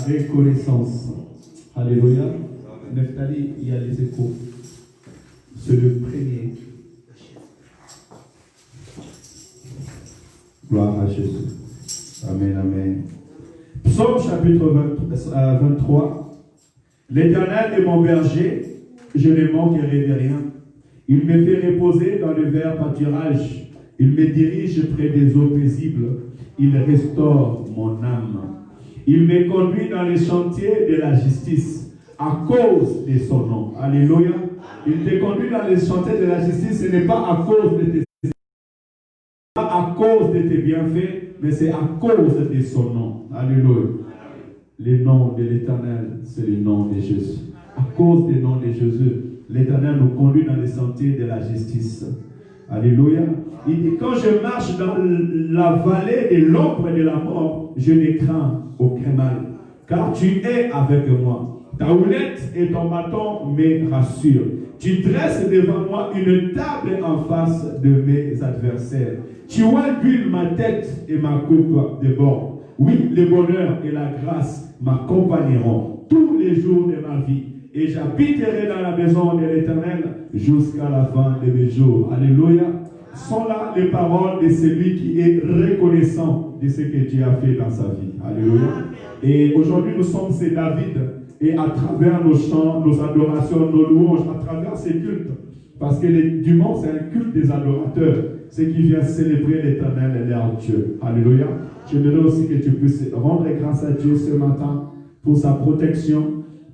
reconnaissance. Alléluia. Nephtali, il y a les échos. C'est le premier. Gloire à Jésus. Amen, amen. Psaume chapitre 23. L'Éternel est mon berger, je ne manquerai de rien. Il me fait reposer dans le vert pâturage. Il me dirige près des eaux paisibles. Il restaure mon âme. Il me conduit dans les chantiers de la justice à cause de son nom. Alléluia. Il te conduit dans les chantiers de la justice. Ce n'est pas à cause de tes à cause de tes bienfaits, mais c'est à cause de son nom. Alléluia. Le nom de l'Éternel, c'est le nom de Jésus. À cause du nom de Jésus, l'Éternel nous conduit dans les sentiers de la justice. Alléluia. Il dit, quand je marche dans la vallée de l'ombre de la mort, je ne crains aucun mal, car tu es avec moi. Ta houlette et ton bâton me rassurent. Tu dresses devant moi une table en face de mes adversaires. Tu huiles ma tête et ma coupe déborde. Oui, le bonheur et la grâce m'accompagneront tous les jours de ma vie. Et j'habiterai dans la maison de l'Éternel jusqu'à la fin de mes jours. Alléluia. Sont là les paroles de celui qui est reconnaissant de ce que Dieu a fait dans sa vie. Alléluia. Et aujourd'hui, nous sommes ces David. Et à travers nos chants, nos adorations, nos louanges, à travers ces cultes, parce que le dimanche, c'est un culte des adorateurs, c'est qui vient célébrer l'Éternel et leur Dieu. Alléluia. J'aimerais aussi que tu puisses rendre grâce à Dieu ce matin pour sa protection.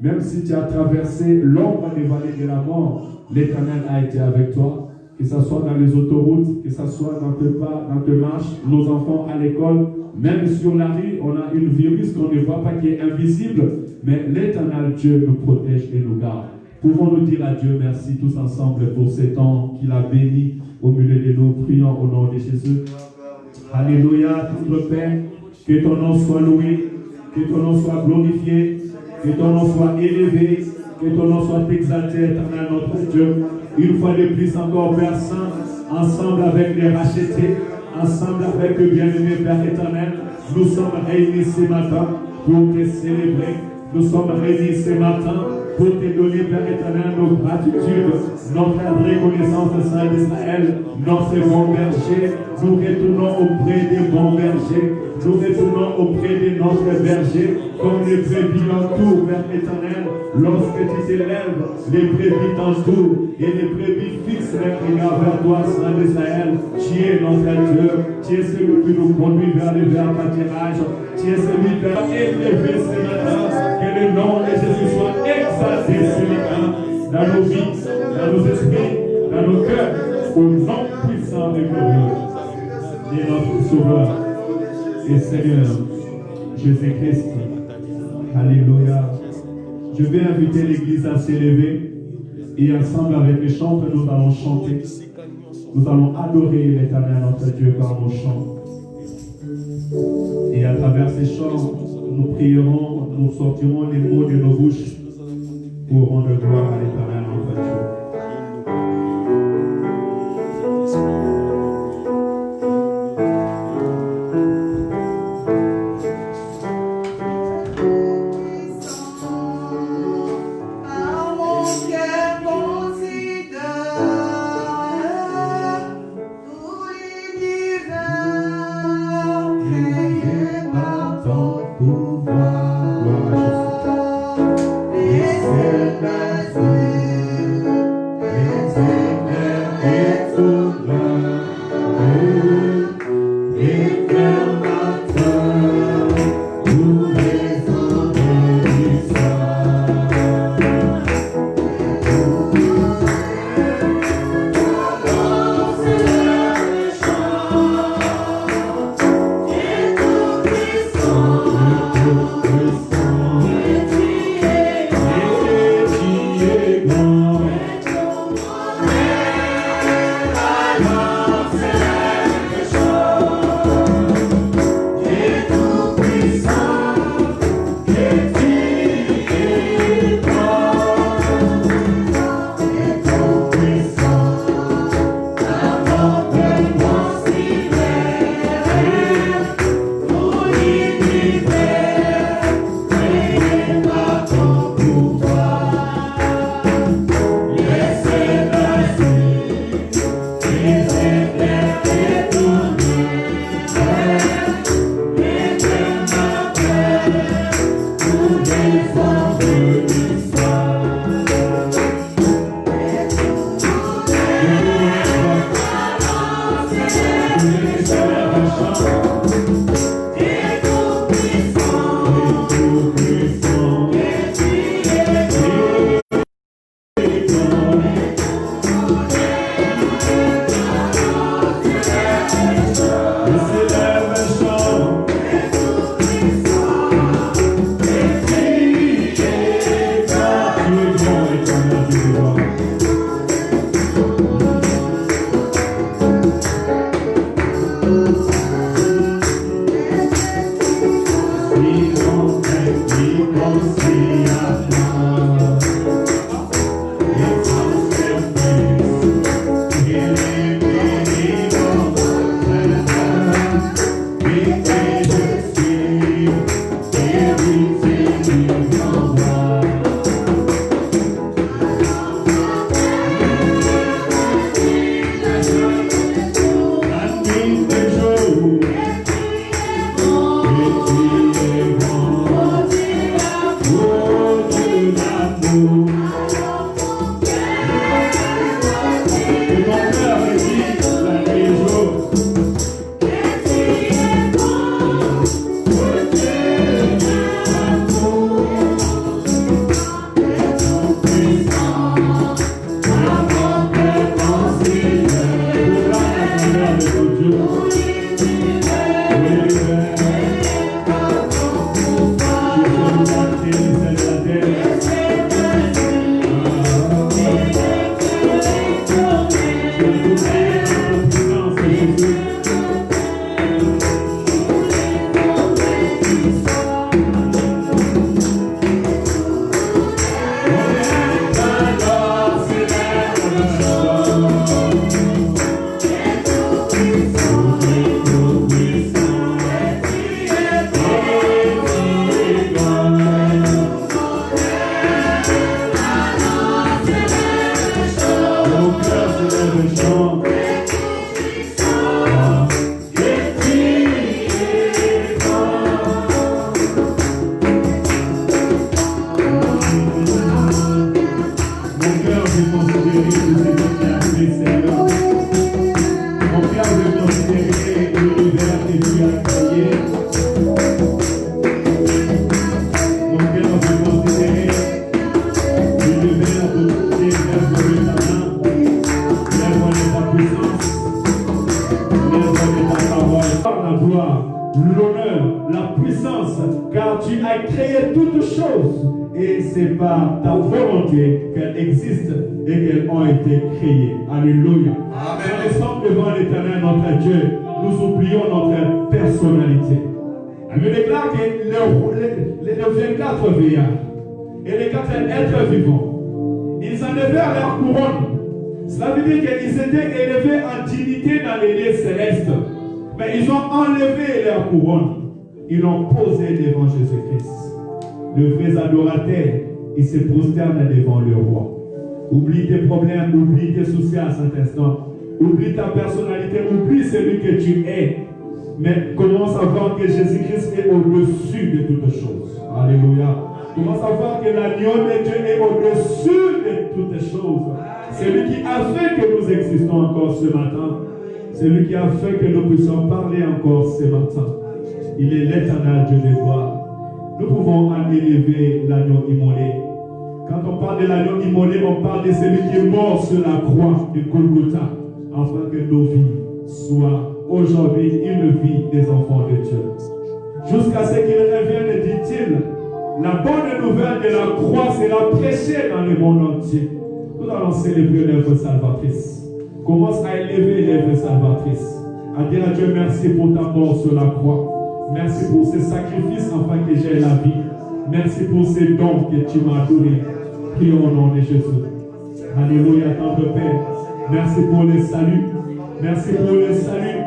Même si tu as traversé l'ombre des vallées de la mort, l'Éternel a été avec toi. Que ce soit dans les autoroutes, que ce soit dans tes pas, dans tes marches, nos enfants à l'école, même sur la rue, on a une virus qu'on ne voit pas qui est invisible, mais l'Éternel Dieu nous protège et nous garde. Pouvons-nous dire à Dieu merci tous ensemble pour ce temps qu'il a béni au milieu de nous. Prions au nom de Jésus. Alléluia, notre Père, que ton nom soit loué, que ton nom soit glorifié, que ton nom soit élevé, que ton nom soit exalté, éternel notre Dieu. Une fois de plus encore, Père Saint, ensemble avec les rachetés, ensemble avec le bien-aimé Père éternel, nous sommes réunis ce matin pour te célébrer. Nous sommes réunis ce matin pour te donner, Père éternel, nos gratitudes, notre reconnaissance, Saint d'Israël, notre bon berger. Nous retournons auprès des bons bergers. Nous retournons auprès de notre berger, comme les brebis l'entourent, Père éternel. Lorsque tu t'élèves, les brebis t'entourent et les brebis fixent leur regard vers toi, Saint d'Israël. Tu es notre Dieu, tu es celui qui nous conduit vers le vert pâturage. Tu es celui qui a élevé ce matin. Que le nom de Jésus soit exalté ce matin dans nos vies, dans nos esprits, dans nos cœurs, au nom puissant et glorieux de notre Sauveur et Seigneur Jésus-Christ. Alléluia. Je vais inviter l'Église à s'élever et ensemble avec les chants que nous allons chanter, nous allons adorer l'Éternel notre Dieu par nos chants. Et à travers ces chants, nous prierons, nous sortirons les mots de nos bouches pour rendre gloire à l'Éternel notre Dieu. Pouvoir, gloire à Jésus. L'honneur, la puissance, car tu as créé toutes choses et c'est par ta volonté qu'elles existent et qu'elles ont été créées. Alléluia. Quand nous sommes devant l'Éternel, notre Dieu, nous oublions notre personnalité. Elle me déclare que les 24 veillards et les 4 êtres vivants, ils enlevèrent leur couronne. Cela veut dire qu'ils étaient élevés en dignité dans les lieux célestes. Mais ils ont enlevé leur couronne. Ils l'ont posé devant Jésus-Christ. Le vrai adorateur, il se prosterne devant le roi. Oublie tes problèmes, oublie tes soucis à cet instant. Oublie ta personnalité, oublie celui que tu es. Mais commence à voir que Jésus-Christ est au-dessus de toutes choses. Alléluia. Commence à voir que l'agneau de Dieu est au-dessus de toutes choses. C'est lui qui a fait que nous existons encore ce matin. C'est lui qui a fait que nous puissions parler encore ce matin. Il est l'éternel Dieu des gloires. Nous pouvons en élever l'agneau immolé. Quand on parle de l'agneau immolé, on parle de celui qui est mort sur la croix de Golgotha, afin que nos vies soient aujourd'hui une vie des enfants de Dieu. Jusqu'à ce qu'il revienne, dit-il, la bonne nouvelle de la croix sera prêchée dans le monde entier. Nous allons célébrer l'œuvre salvatrice. Commence à élever l'œuvre salvatrice. À dire à Dieu merci pour ta mort sur la croix. Merci pour ce sacrifice afin que j'ai la vie. Merci pour ces dons que tu m'as donnés. Prions au nom de Jésus. Alléluia, tendre Père. Merci pour le salut. Merci pour le salut.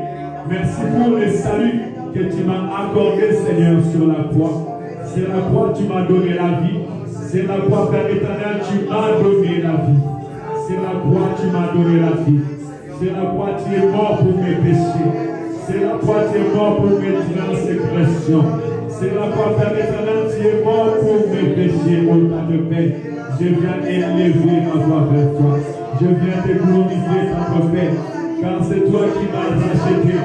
Merci pour le salut que tu m'as accordé, Seigneur, sur la croix. C'est la croix tu m'as donné la vie. C'est la croix, Père éternel, tu m'as donné la vie. C'est la croix tu m'as donné la vie. C'est la croix tu es mort pour mes péchés. C'est la croix tu es mort pour mes transgressions. C'est la croix, Père éternel, tu es mort pour mes péchés au temps de paix. Je viens élever ma voix vers toi. Je viens te glorifier, tendre Père, car c'est toi qui m'as racheté.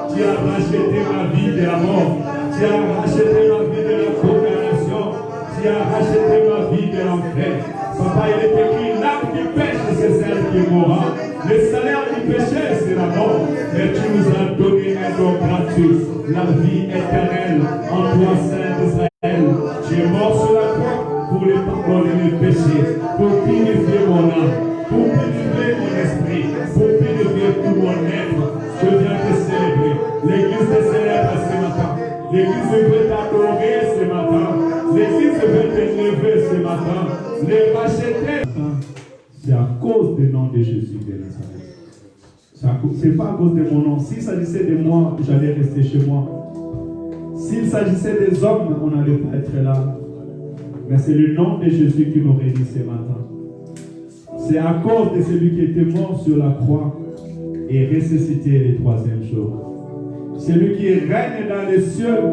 Tu as racheté ma vie de la mort. Tu as racheté ma vie de la condamnation. Tu as racheté ma vie de l'enfer. Papa, il est écrit, l'âme qui pêche, c'est celle qui mourra. Le salaire du péché, c'est la mort. Mais tu nous as donné un don gratuit, la vie éternelle en toi, Saint d'Israël. Tu es mort sur la croix pour les pardonner mes péchés, pour purifier mon âme, pour purifier mon esprit, pour purifier tout mon être. Je viens te célébrer. L'église te célèbre ce matin. L'église veut t'adorer ce matin. L'église veut t'élever ce matin. Les racheter. C'est à cause du nom de Jésus de Nazareth. Ce n'est pas à cause de mon nom. S'il s'agissait de moi, j'allais rester chez moi. S'il s'agissait des hommes, on n'allait pas être là. Mais c'est le nom de Jésus qui nous réunit ce matin. C'est à cause de celui qui était mort sur la croix et ressuscité le troisième jour. Celui qui règne dans les cieux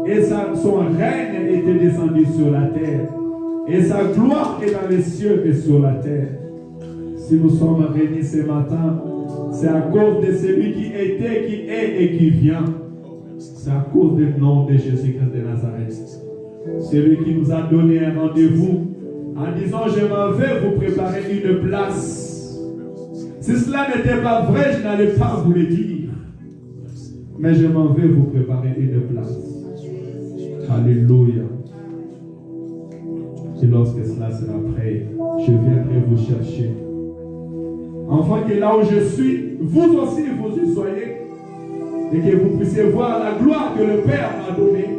et son règne était descendu sur la terre. Et sa gloire est dans les cieux et sur la terre. Si nous sommes réunis ce matin, c'est à cause de celui qui était, qui est et qui vient. C'est à cause du nom de Jésus-Christ de Nazareth. Celui qui nous a donné un rendez-vous en disant je m'en vais vous préparer une place. Si cela n'était pas vrai, je n'allais pas vous le dire. Mais je m'en vais vous préparer une place. Alléluia. Et lorsque cela sera prêt, je viendrai vous chercher. Afin que là où je suis, vous aussi vous y soyez. Et que vous puissiez voir la gloire que le Père m'a donnée.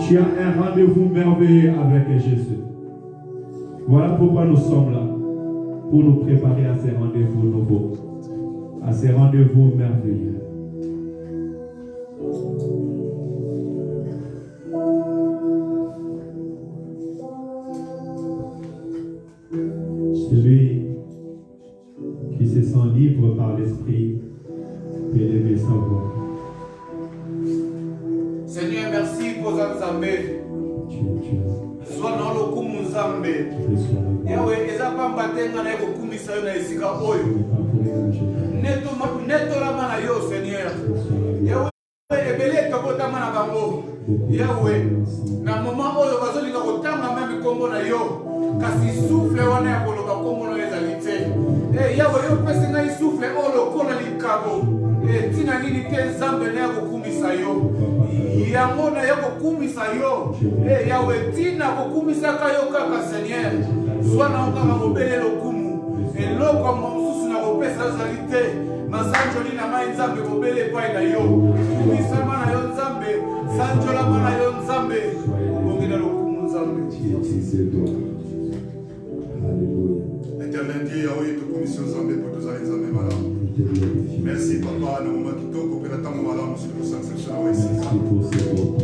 Tu as un rendez-vous merveilleux avec Jésus. Voilà pourquoi nous sommes là. Pour nous préparer à ces rendez-vous nouveaux. À ces rendez-vous merveilleux. Celui qui se sent libre par l'Esprit peut lever sa voix. Seigneur, merci pour Nzambe. Soit dans le coup Nzambe. Yahweh, eza pamba tenga na kokumisa yo na esika oyo. Neto la mana yo Seigneur. Yahweh, ebele tokotama na bango. Yahweh, na moment oyo bazolinga kotanga même kombo na yo. Kasi souffle wana ya koloba kombo na ezali te. Yahweh, yo pese ngai souffle olo kola likabo. Tina nini te Nzambe na kokumisa yo. Yango na yo kokumisa yo. Yahweh, tina kokumisa ka yo kaka Seigneur. Soit na okaka mobele lokumu. Eloko mosusu na kopesa ezali te. Masanjoli na mai Nzambe mobele epai na yo. Kumisama na yo Nzambe. Sanjolama na yo Nzambe. Obongi na lokumu Nzambe. Éternel Dieu, Yahweh, toute commission Nzambe pour tous les Nzambe malades. Merci Papa, dans le moment qui tombe, pour que nous malades, nous sommes sans section à Wessika.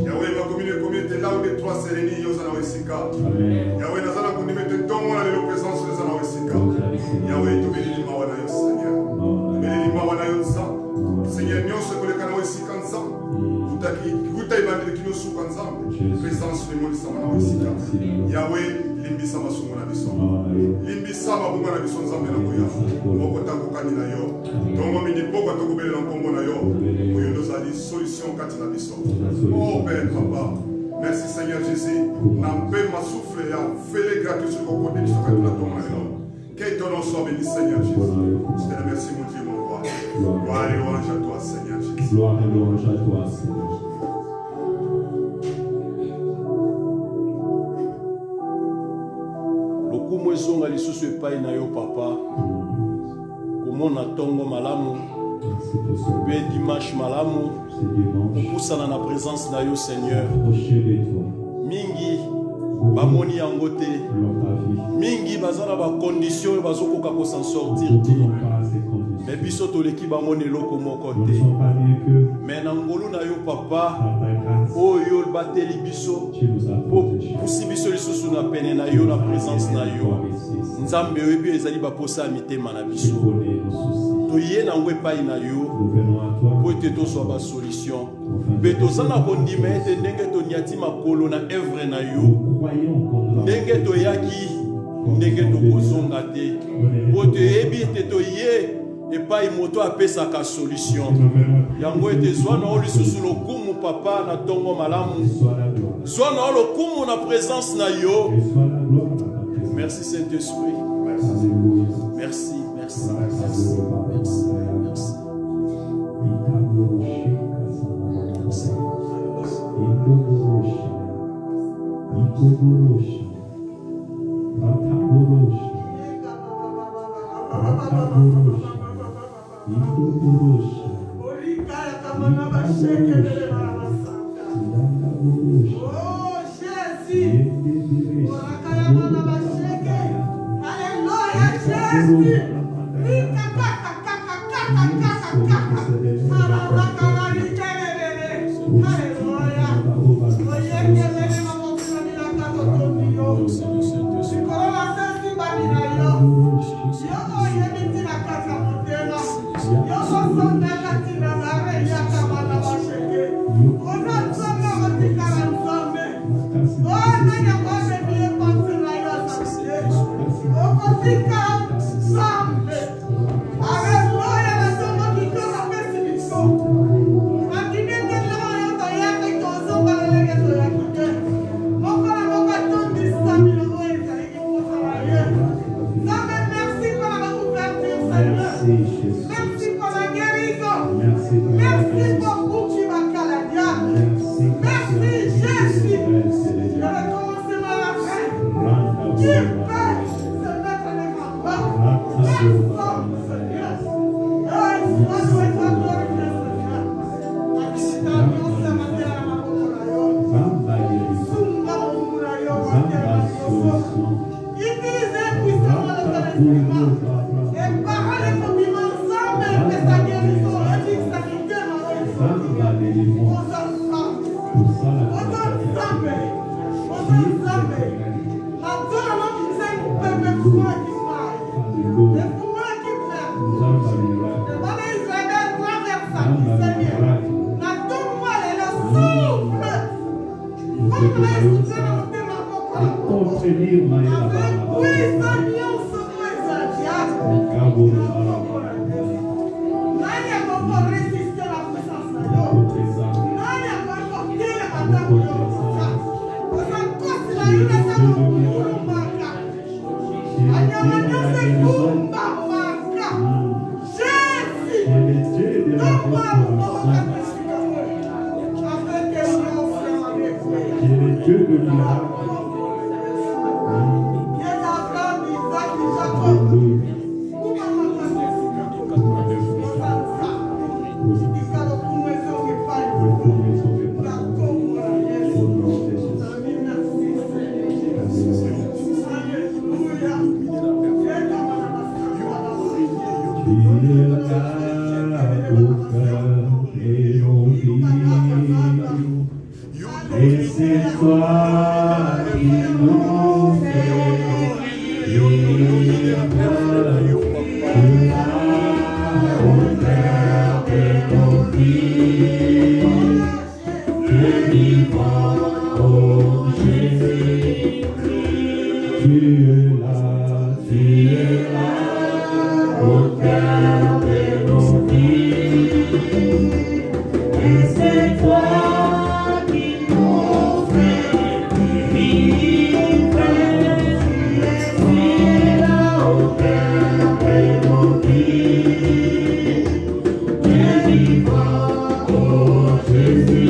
Yahweh, ma communauté là où les trois c'est réunis, ils sont à Wessika. Yahweh, nous allons communauté dans la présence de la Wessika. Yahweh, tu bénis les mawana yo Seigneur. Tu bénis les mawana yo Nza. Seigneur, nous sommes les canaux Wessika Nza. Vous t'avez qui nous souffrent ensemble. Présence du monde à Wessika. Yahweh, limbisa masungu na biso. Limbisa mabunga na biso Nzambe na moya. Moko takokani na yo. Tongo mini poko tokobele na kombo na yo. Moyo nozali solution kati na biso. Oh Père Papa. Merci Seigneur Jésus. N'empêche ma souffle ya fais gratuit sur le côté de ce que tu as donné là. Que ton nom soit béni Seigneur Jésus. Je te remercie mon Dieu mon roi. Gloire et louange à toi Seigneur Jésus. Gloire et louange à toi Seigneur. Lokumu ezonga lisusu epai na yo papa. Komona tongo malamu. Pe dimanche malamu. Kopusana na présence na yo Seigneur. Mingi bamoni yango te. Mingi bazana ba condition bazokoka ko s'en sortir te. Mais biso toleki bango neloko moko te. Mais na ngolu na yo papa. Oyo bateli biso. Po pusi biso lisusu na pene na yo na présence na yo. Nzambe oyebi ezali baposa mitema na biso. Toye na ngwe pai na yo. Po ete tozwa ba solution. Pe tozana kondima ete ndenge toniati makolo na œuvre na yo. Ndenge toyaki ndenge tokozonga te. Po toyebi ete toye epai moto apesaka solution. Yango ete zwa na lisusu lokumu papa na tongo malamu. Zwa na lokumu na présence na yo. Merci Saint-Esprit. Merci. Merci. Merci. Merci. Merci. Merci. Oh, Merci pour la guérison. Merci pour la Merci guérison. pour tout qui va caladia. Merci. Merci Jésus. Je vais commencer par la fin. Qui peut se mettre devant toi? Personne, Seigneur. Ah, il doit être glorifié, Seigneur. La visitation ce matin à ma boca. Zamba guérison. Sumba umura yo. Zamba solution. Utilisez puissamment le téléphone. Et parlez comme il ensemble que sa guérison et que sa guérison. Zamba délivrance. Pour ça, la Et c'est toi qui nous fais vivre la hauteur de nos vies. Que vivant, oh Jésus, tu es là, au cœur de nos vies. Et c'est toi qui nous fais vivre. Tu es là, au cœur de nos vies. Que vivant, oh Jésus.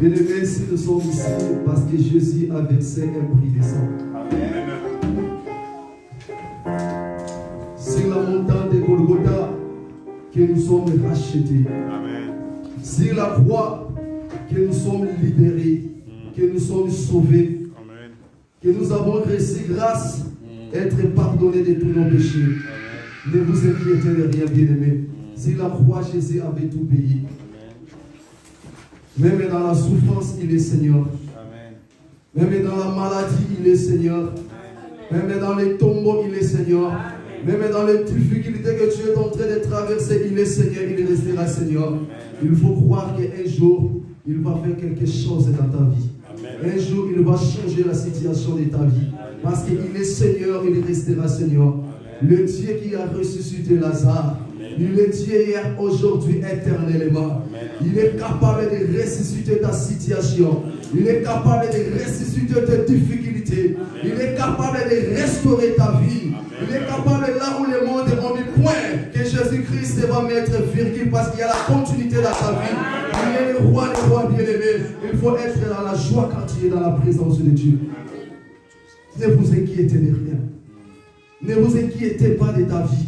Bien-aimés, si nous sommes ici, parce que Jésus a versé un prix de sang. Sur la montagne de Golgotha, que nous sommes rachetés. Sur la croix, que nous sommes libérés, que nous sommes sauvés, que nous avons reçu grâce, être pardonnés de tous nos péchés. Ne vous inquiétez de rien, bien-aimés. Sur la croix, Jésus avait tout payé. Même dans la souffrance, il est Seigneur. Même dans la maladie, il est Seigneur. Même dans les tombeaux, il est Seigneur. Même dans les difficultés que tu es en train de traverser, il est Seigneur, il restera Seigneur. Il faut croire qu'un jour, il va faire quelque chose dans ta vie. Un jour, il va changer la situation de ta vie. Parce qu'il est Seigneur, il restera Seigneur. Le Dieu qui a ressuscité Lazare, il est Dieu hier, aujourd'hui, éternellement. Il est capable de ressusciter ta situation. Il est capable de ressusciter tes difficultés. Il est capable de restaurer ta vie. Il est capable, là où le monde est en point, que Jésus-Christ va mettre virgule parce qu'il y a la continuité dans ta vie. Il est le roi bien-aimé. Il faut être dans la joie quand tu es dans la présence de Dieu. Ne vous inquiétez de rien. Ne vous inquiétez pas de ta vie.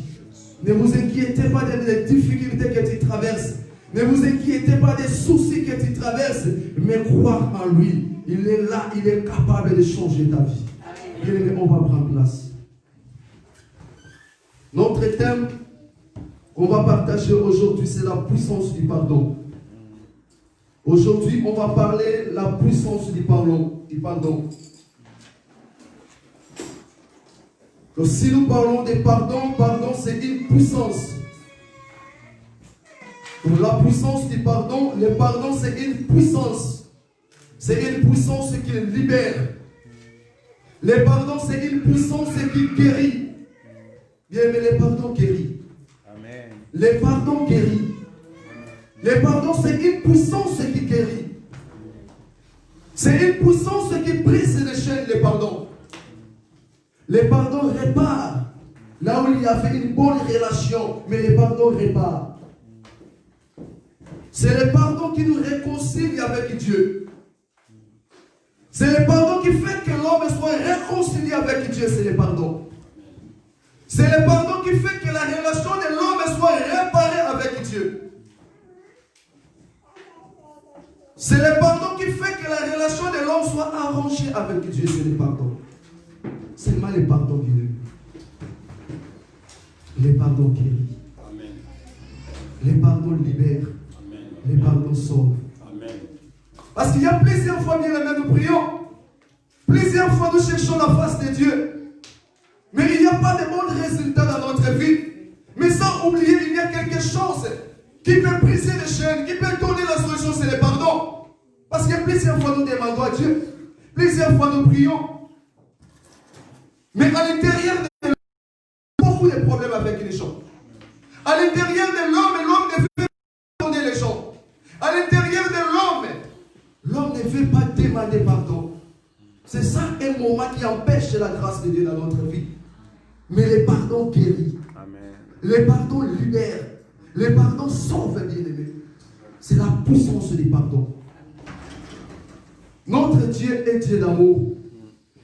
Ne vous inquiétez pas des difficultés que tu traverses. Ne vous inquiétez pas des soucis que tu traverses. Mais croire en lui. Il est là, il est capable de changer ta vie. Bien-aimé, on va prendre place. Notre thème qu'on va partager aujourd'hui, c'est la puissance du pardon. Aujourd'hui, on va parler de la puissance du pardon. Donc, si nous parlons de pardon, pardon c'est une puissance. Donc, la puissance du pardon, le pardon c'est une puissance. C'est une puissance qui libère. Le pardon c'est une puissance qui guérit. Bien, mais le pardon guérit. Amen. Le pardon guérit. Le pardon c'est une puissance qui guérit. C'est une puissance qui brise les chaînes, le pardon. Le pardon répare. Là où il y avait une bonne relation, mais le pardon répare. C'est le pardon qui nous réconcilie avec Dieu. C'est le pardon qui fait que l'homme soit réconcilié avec Dieu, c'est le pardon. C'est le pardon qui fait que la relation de l'homme soit réparée avec Dieu. C'est le pardon qui fait que la relation de l'homme soit arrangée avec Dieu, c'est le pardon. Seulement le pardon guérit. Le pardon guérit. Amen. Le pardon libère. Amen. Le pardon sauve. Amen. Parce qu'il y a plusieurs fois, bien aimés, nous prions. Plusieurs fois, nous cherchons la face de Dieu. Mais il n'y a pas de bons résultats dans notre vie. Mais sans oublier, il y a quelque chose qui peut briser les chaînes, qui peut donner la solution, c'est le pardon. Parce que plusieurs fois, nous demandons à Dieu. Plusieurs fois, nous prions. Mais à l'intérieur de l'homme, il y a beaucoup de problèmes avec les gens. À l'intérieur de l'homme ne veut pas pardonner les gens. À l'intérieur de l'homme ne veut pas demander pardon. C'est ça un moment qui empêche la grâce de Dieu dans notre vie. Mais le pardon guérit. Amen. Le pardon libère. Le pardon sauve, bien-aimé. C'est la puissance du pardon. Notre Dieu est Dieu d'amour.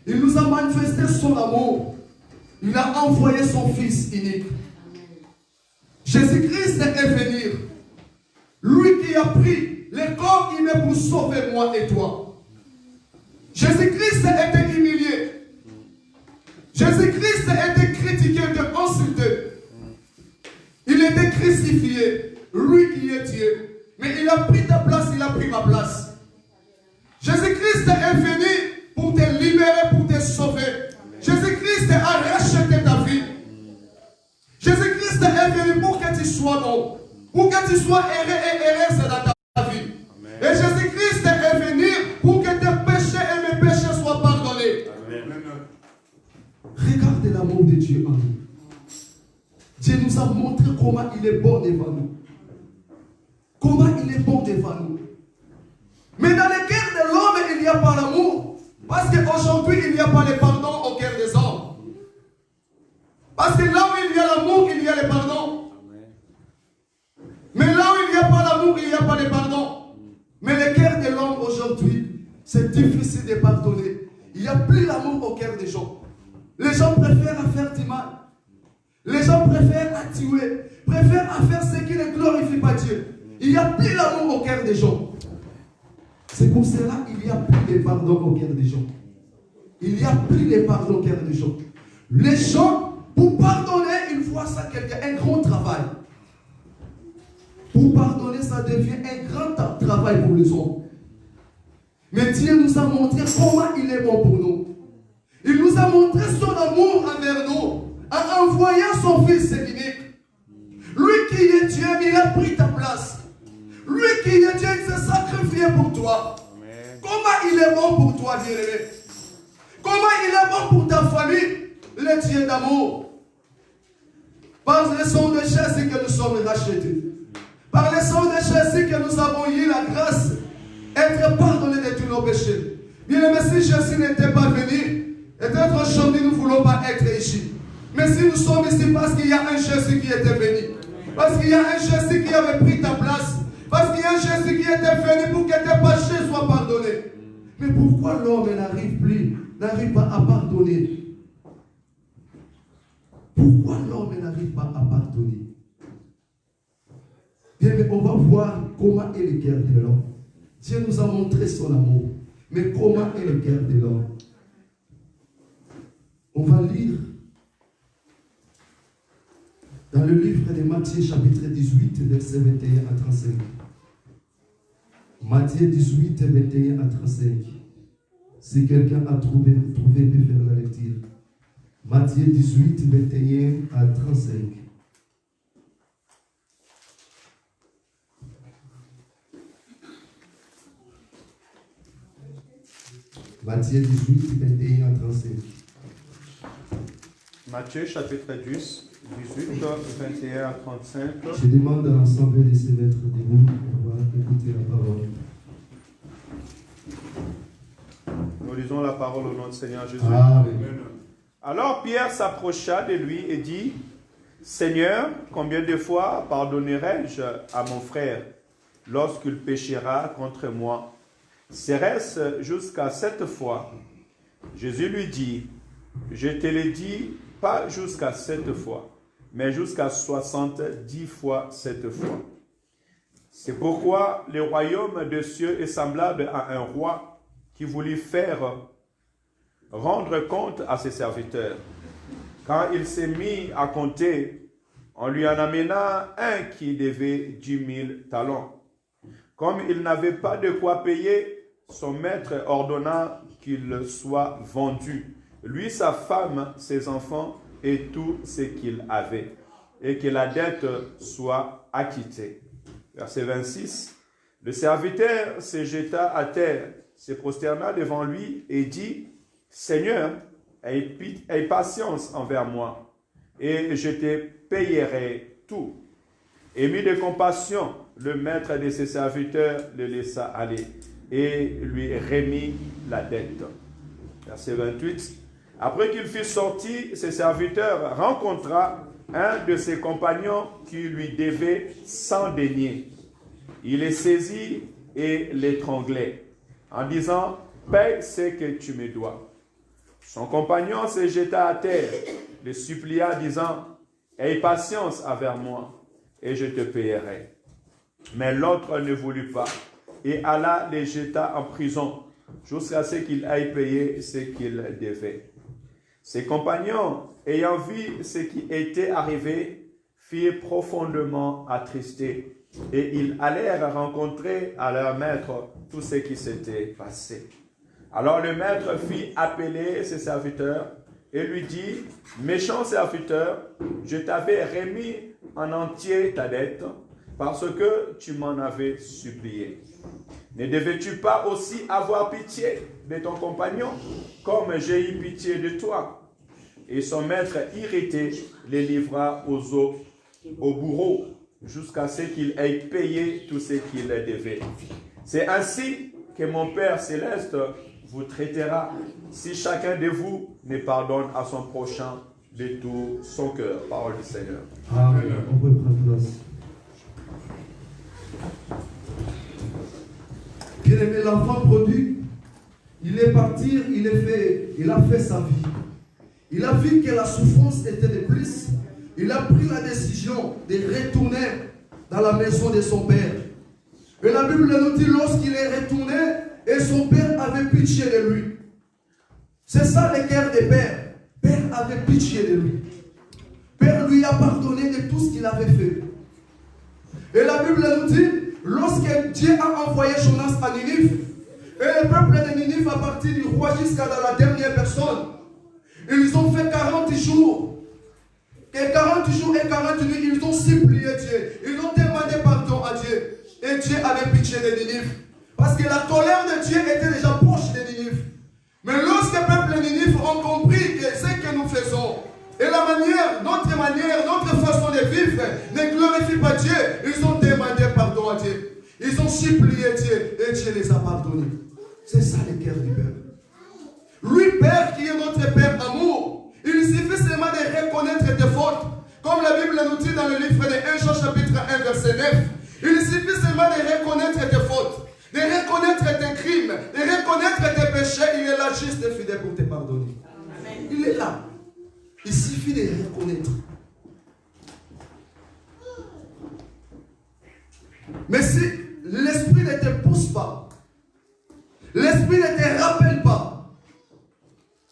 Il nous a manifesté son amour. Il a envoyé son Fils unique. Jésus-Christ est venu. Lui qui a pris le corps humain pour sauver moi et toi. Jésus-Christ a été humilié. Jésus-Christ a été critiqué, insulté. Il a été crucifié. Lui qui est Dieu. Mais il a pris ta place, il a pris ma place. Jésus-Christ est venu pour te libérer, pour te sauver. Jésus-Christ a racheté ta vie. Jésus-Christ est venu pour que tu sois bon. Pour que tu sois heureux et heureuse dans ta vie. Amen. Et Jésus-Christ est venu pour que tes péchés et mes péchés soient pardonnés. Amen. Regarde l'amour de Dieu en nous. Dieu nous a montré comment il est bon devant nous. Comment il est bon devant nous. Mais dans le cœur de l'homme, il n'y a pas l'amour. Parce qu'aujourd'hui, il n'y a pas le pardon au cœur des hommes. Parce que là où il y a l'amour, il y a le pardon. Mais là où il n'y a pas l'amour, il n'y a pas le pardon. Mais le cœur de de l'homme aujourd'hui, c'est difficile de pardonner. Il n'y a plus l'amour au cœur des gens. Les gens préfèrent à faire du mal. Les gens préfèrent à tuer, préfèrent à faire ce qui ne glorifie pas Dieu. Il n'y a plus l'amour au cœur des gens. C'est pour cela qu'il n'y a plus de pardon au cœur des gens. Il n'y a plus de pardon au cœur des gens. Les gens, pour pardonner, une fois ça, quelqu'un, un grand travail. Pour pardonner, ça devient un grand travail pour les hommes. Mais Dieu nous a montré comment il est bon pour nous. Il nous a montré son amour envers nous en envoyant son Fils unique. Lui qui est Dieu, il a pris ta place. Lui qui est Dieu, il s'est sacrifié pour toi. Amen. Comment il est bon pour toi, bien-aimé? Comment il est bon pour ta famille, le Dieu d'amour? Par le sang de Jésus que nous sommes rachetés. Par le sang de Jésus que nous avons eu la grâce d'être pardonnés de tous nos péchés. Bien-aimé, si Jésus n'était pas venu, peut-être aujourd'hui nous ne voulons pas être ici. Mais si nous sommes ici parce qu'il y a un Jésus qui était venu, parce qu'il y a un Jésus qui avait pris ta place, parce qu'il y a un Jésus qui était venu pour que tes péchés soient pardonnés. Mais pourquoi l'homme n'arrive pas à pardonner? Pourquoi l'homme n'arrive pas à pardonner? Bien, mais on va voir comment est le cœur de l'homme. Dieu nous a montré son amour. Mais comment est le cœur de l'homme? On va lire dans le livre de Matthieu, chapitre 18, versets 21 à 35. Matthieu 18, 21 à 35. Si quelqu'un a trouvé peut faire la lecture. Matthieu 18, 21 à 35. Matthieu 18, 21 à 35. Matthieu chapitre 18, 21 à 35. Je demande à l'ensemble de se mettre debout pour écouter la parole. Nous lisons la parole au nom du Seigneur Jésus. Amen. Alors Pierre s'approcha de lui et dit, Seigneur, combien de fois pardonnerai-je à mon frère lorsqu'il péchera contre moi? Serait-ce jusqu'à 7 fois? Jésus lui dit, je te le dis, pas jusqu'à 7 fois, mais jusqu'à 70 fois 7 fois. C'est pourquoi le royaume des cieux est semblable à un roi qui voulut faire rendre compte à ses serviteurs. Quand il s'est mis à compter, on lui en amena un qui devait 10 000 talents. Comme il n'avait pas de quoi payer, son maître ordonna qu'il soit vendu, lui, sa femme, ses enfants et tout ce qu'il avait, et que la dette soit acquittée. Verset 26. Le serviteur se jeta à terre, se prosterna devant lui et dit, Seigneur, aie patience envers moi, et je te payerai tout. Ému de compassion, le maître de ses serviteurs le laissa aller et lui remit la dette. Verset 28. Après qu'il fut sorti, ses serviteurs rencontra un de ses compagnons qui lui devait 100 deniers. Il les saisit et l'étranglait en disant, paie ce que tu me dois. Son compagnon se jeta à terre, le supplia disant, aie patience envers moi et je te payerai. Mais l'autre ne voulut pas et alla les jeta en prison jusqu'à ce qu'il aille payer ce qu'il devait. Ses compagnons, ayant vu ce qui était arrivé, furent profondément attristés et ils allèrent rencontrer à leur maître tout ce qui s'était passé. Alors le maître fit appeler ses serviteurs et lui dit, méchant serviteur, je t'avais remis en entier ta dette parce que tu m'en avais supplié. Ne devais-tu pas aussi avoir pitié de ton compagnon comme j'ai eu pitié de toi? Et son maître irrité les livra au bourreau jusqu'à ce qu'il ait payé tout ce qu'il devait. C'est ainsi que mon Père céleste vous traitera si chacun de vous ne pardonne à son prochain de tout son cœur. Parole du Seigneur. Amen. On peut prendre place. Bien aimé, l'enfant prodigue, il est parti, il a fait sa vie. Il a vu que la souffrance était de plus. Il a pris la décision de retourner dans la maison de son père. Et la Bible nous dit, lorsqu'il est retourné, et son père avait pitié de lui. C'est ça le cœur des pères. Père avait pitié de lui. Père lui a pardonné de tout ce qu'il avait fait. Et la Bible nous dit, lorsque Dieu a envoyé Jonas à Ninive, et le peuple de Ninive à partir du roi jusqu'à la dernière personne, ils ont fait 40 jours. Et 40 jours et 40 nuits, ils ont supplié Dieu. Ils ont demandé pardon à Dieu. Et Dieu avait pitié de Ninive. Parce que la colère de Dieu était déjà proche de Ninive. Mais lorsque le peuple de Ninive ont compris que ce que nous faisons, et notre manière, notre façon de vivre ne glorifie pas Dieu, ils ont demandé pardon à Dieu. Ils ont supplié Dieu et Dieu les a pardonnés. C'est ça le cœur du Père. Lui, Père, qui est notre Père amour, il suffit seulement de reconnaître tes fautes. Comme la Bible nous dit dans le livre de 1 Jean chapitre 1 verset 9. Il suffit seulement de reconnaître tes fautes, de reconnaître tes crimes, de reconnaître tes péchés. Il est là juste et fidèle pour te pardonner. Amen. Il est là. Il suffit de reconnaître. Mais si l'esprit ne te pousse pas, l'esprit ne te rappelle pas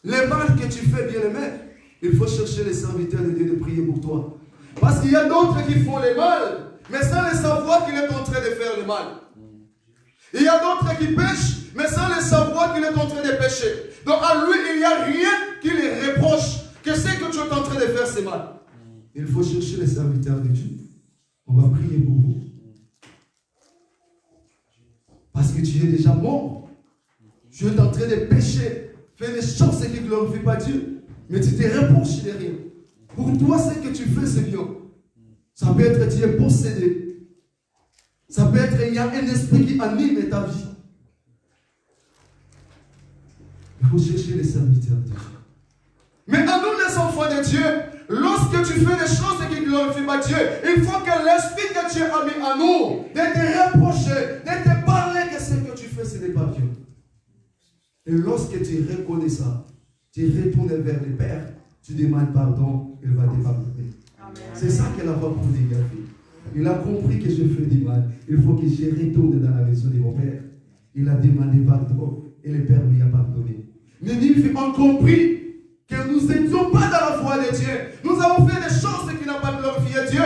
le mal que tu fais, bien-aimé, il faut chercher les serviteurs de Dieu de prier pour toi. Parce qu'il y a d'autres qui font le mal, mais sans le savoir qu'il est en train de faire le mal. Il y a d'autres qui pêchent, mais sans le savoir qu'il est en train de pécher. Donc à lui, il n'y a rien qui le reproche. Que ce que tu es en train de faire, c'est mal. Il faut chercher les serviteurs de Dieu. On va prier pour vous. Parce que tu es déjà mort. Tu es en train de pécher. Fais des choses qui ne glorifient pas Dieu. Mais tu te reproches de rien. Pour toi, ce que tu fais, c'est bien. Ça peut être tu es possédé. Ça peut être il y a un esprit qui anime ta vie. Il faut chercher les serviteurs de Dieu. Mais à nous les enfants de Dieu, lorsque tu fais des choses qui ne glorifient pas Dieu, il faut que l'esprit que Dieu a mis à nous, de te reprocher, de te parler que ce que tu fais, ce n'est pas bien. Et lorsque tu reconnais ça, tu retournes vers le Père, tu demandes pardon, il va te pardonner. C'est ça qu'elle a pas prouvé, il a compris que je fais du mal. Il faut que je retourne dans la maison de mon Père. Il a demandé pardon et le Père lui a pardonné. Ninive ont compris que nous n'étions pas dans la foi de Dieu. Nous avons fait des choses qui n'ont pas glorifié Dieu.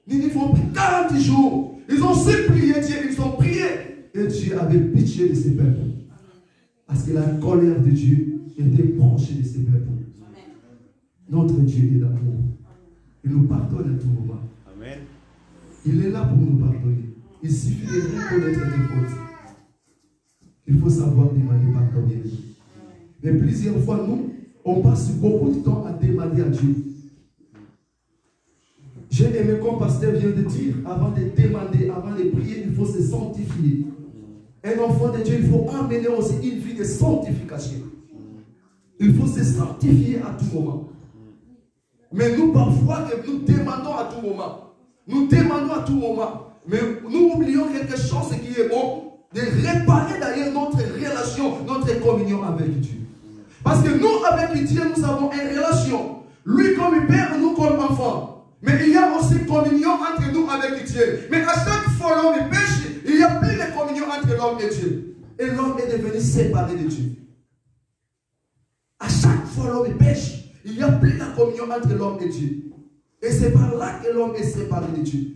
Ninive ont pris 40 jours. Ils ont supplié Dieu, ils ont prié. Et Dieu avait pitié de ses peuples. Parce que la colère de Dieu était proche de ses peuples. Notre Dieu est d'amour. Il nous pardonne à tout moment. Amen. Il est là pour nous pardonner. Il suffit de reconnaître tes fautes. Il faut savoir demander pardon. Mais plusieurs fois, nous, on passe beaucoup de temps à demander à Dieu. J'ai aimé comme pasteur vient de dire, avant de demander, avant de prier, il faut se sanctifier. Un enfant de Dieu, il faut amener aussi une vie de sanctification. Il faut se sanctifier à tout moment. Mais nous, parfois, nous demandons à tout moment. Nous demandons à tout moment. Mais nous oublions quelque chose qui est bon, de réparer d'ailleurs notre relation, notre communion avec Dieu. Parce que nous, avec Dieu, nous avons une relation. Lui comme père, nous comme enfant. Mais il y a aussi communion entre nous avec Dieu. Mais à chaque fois l'homme pêche, il n'y a plus de communion entre l'homme et Dieu. Et l'homme est devenu séparé de Dieu. À chaque fois l'homme pêche, il n'y a plus de communion entre l'homme et Dieu. Et c'est par là que l'homme est séparé de Dieu.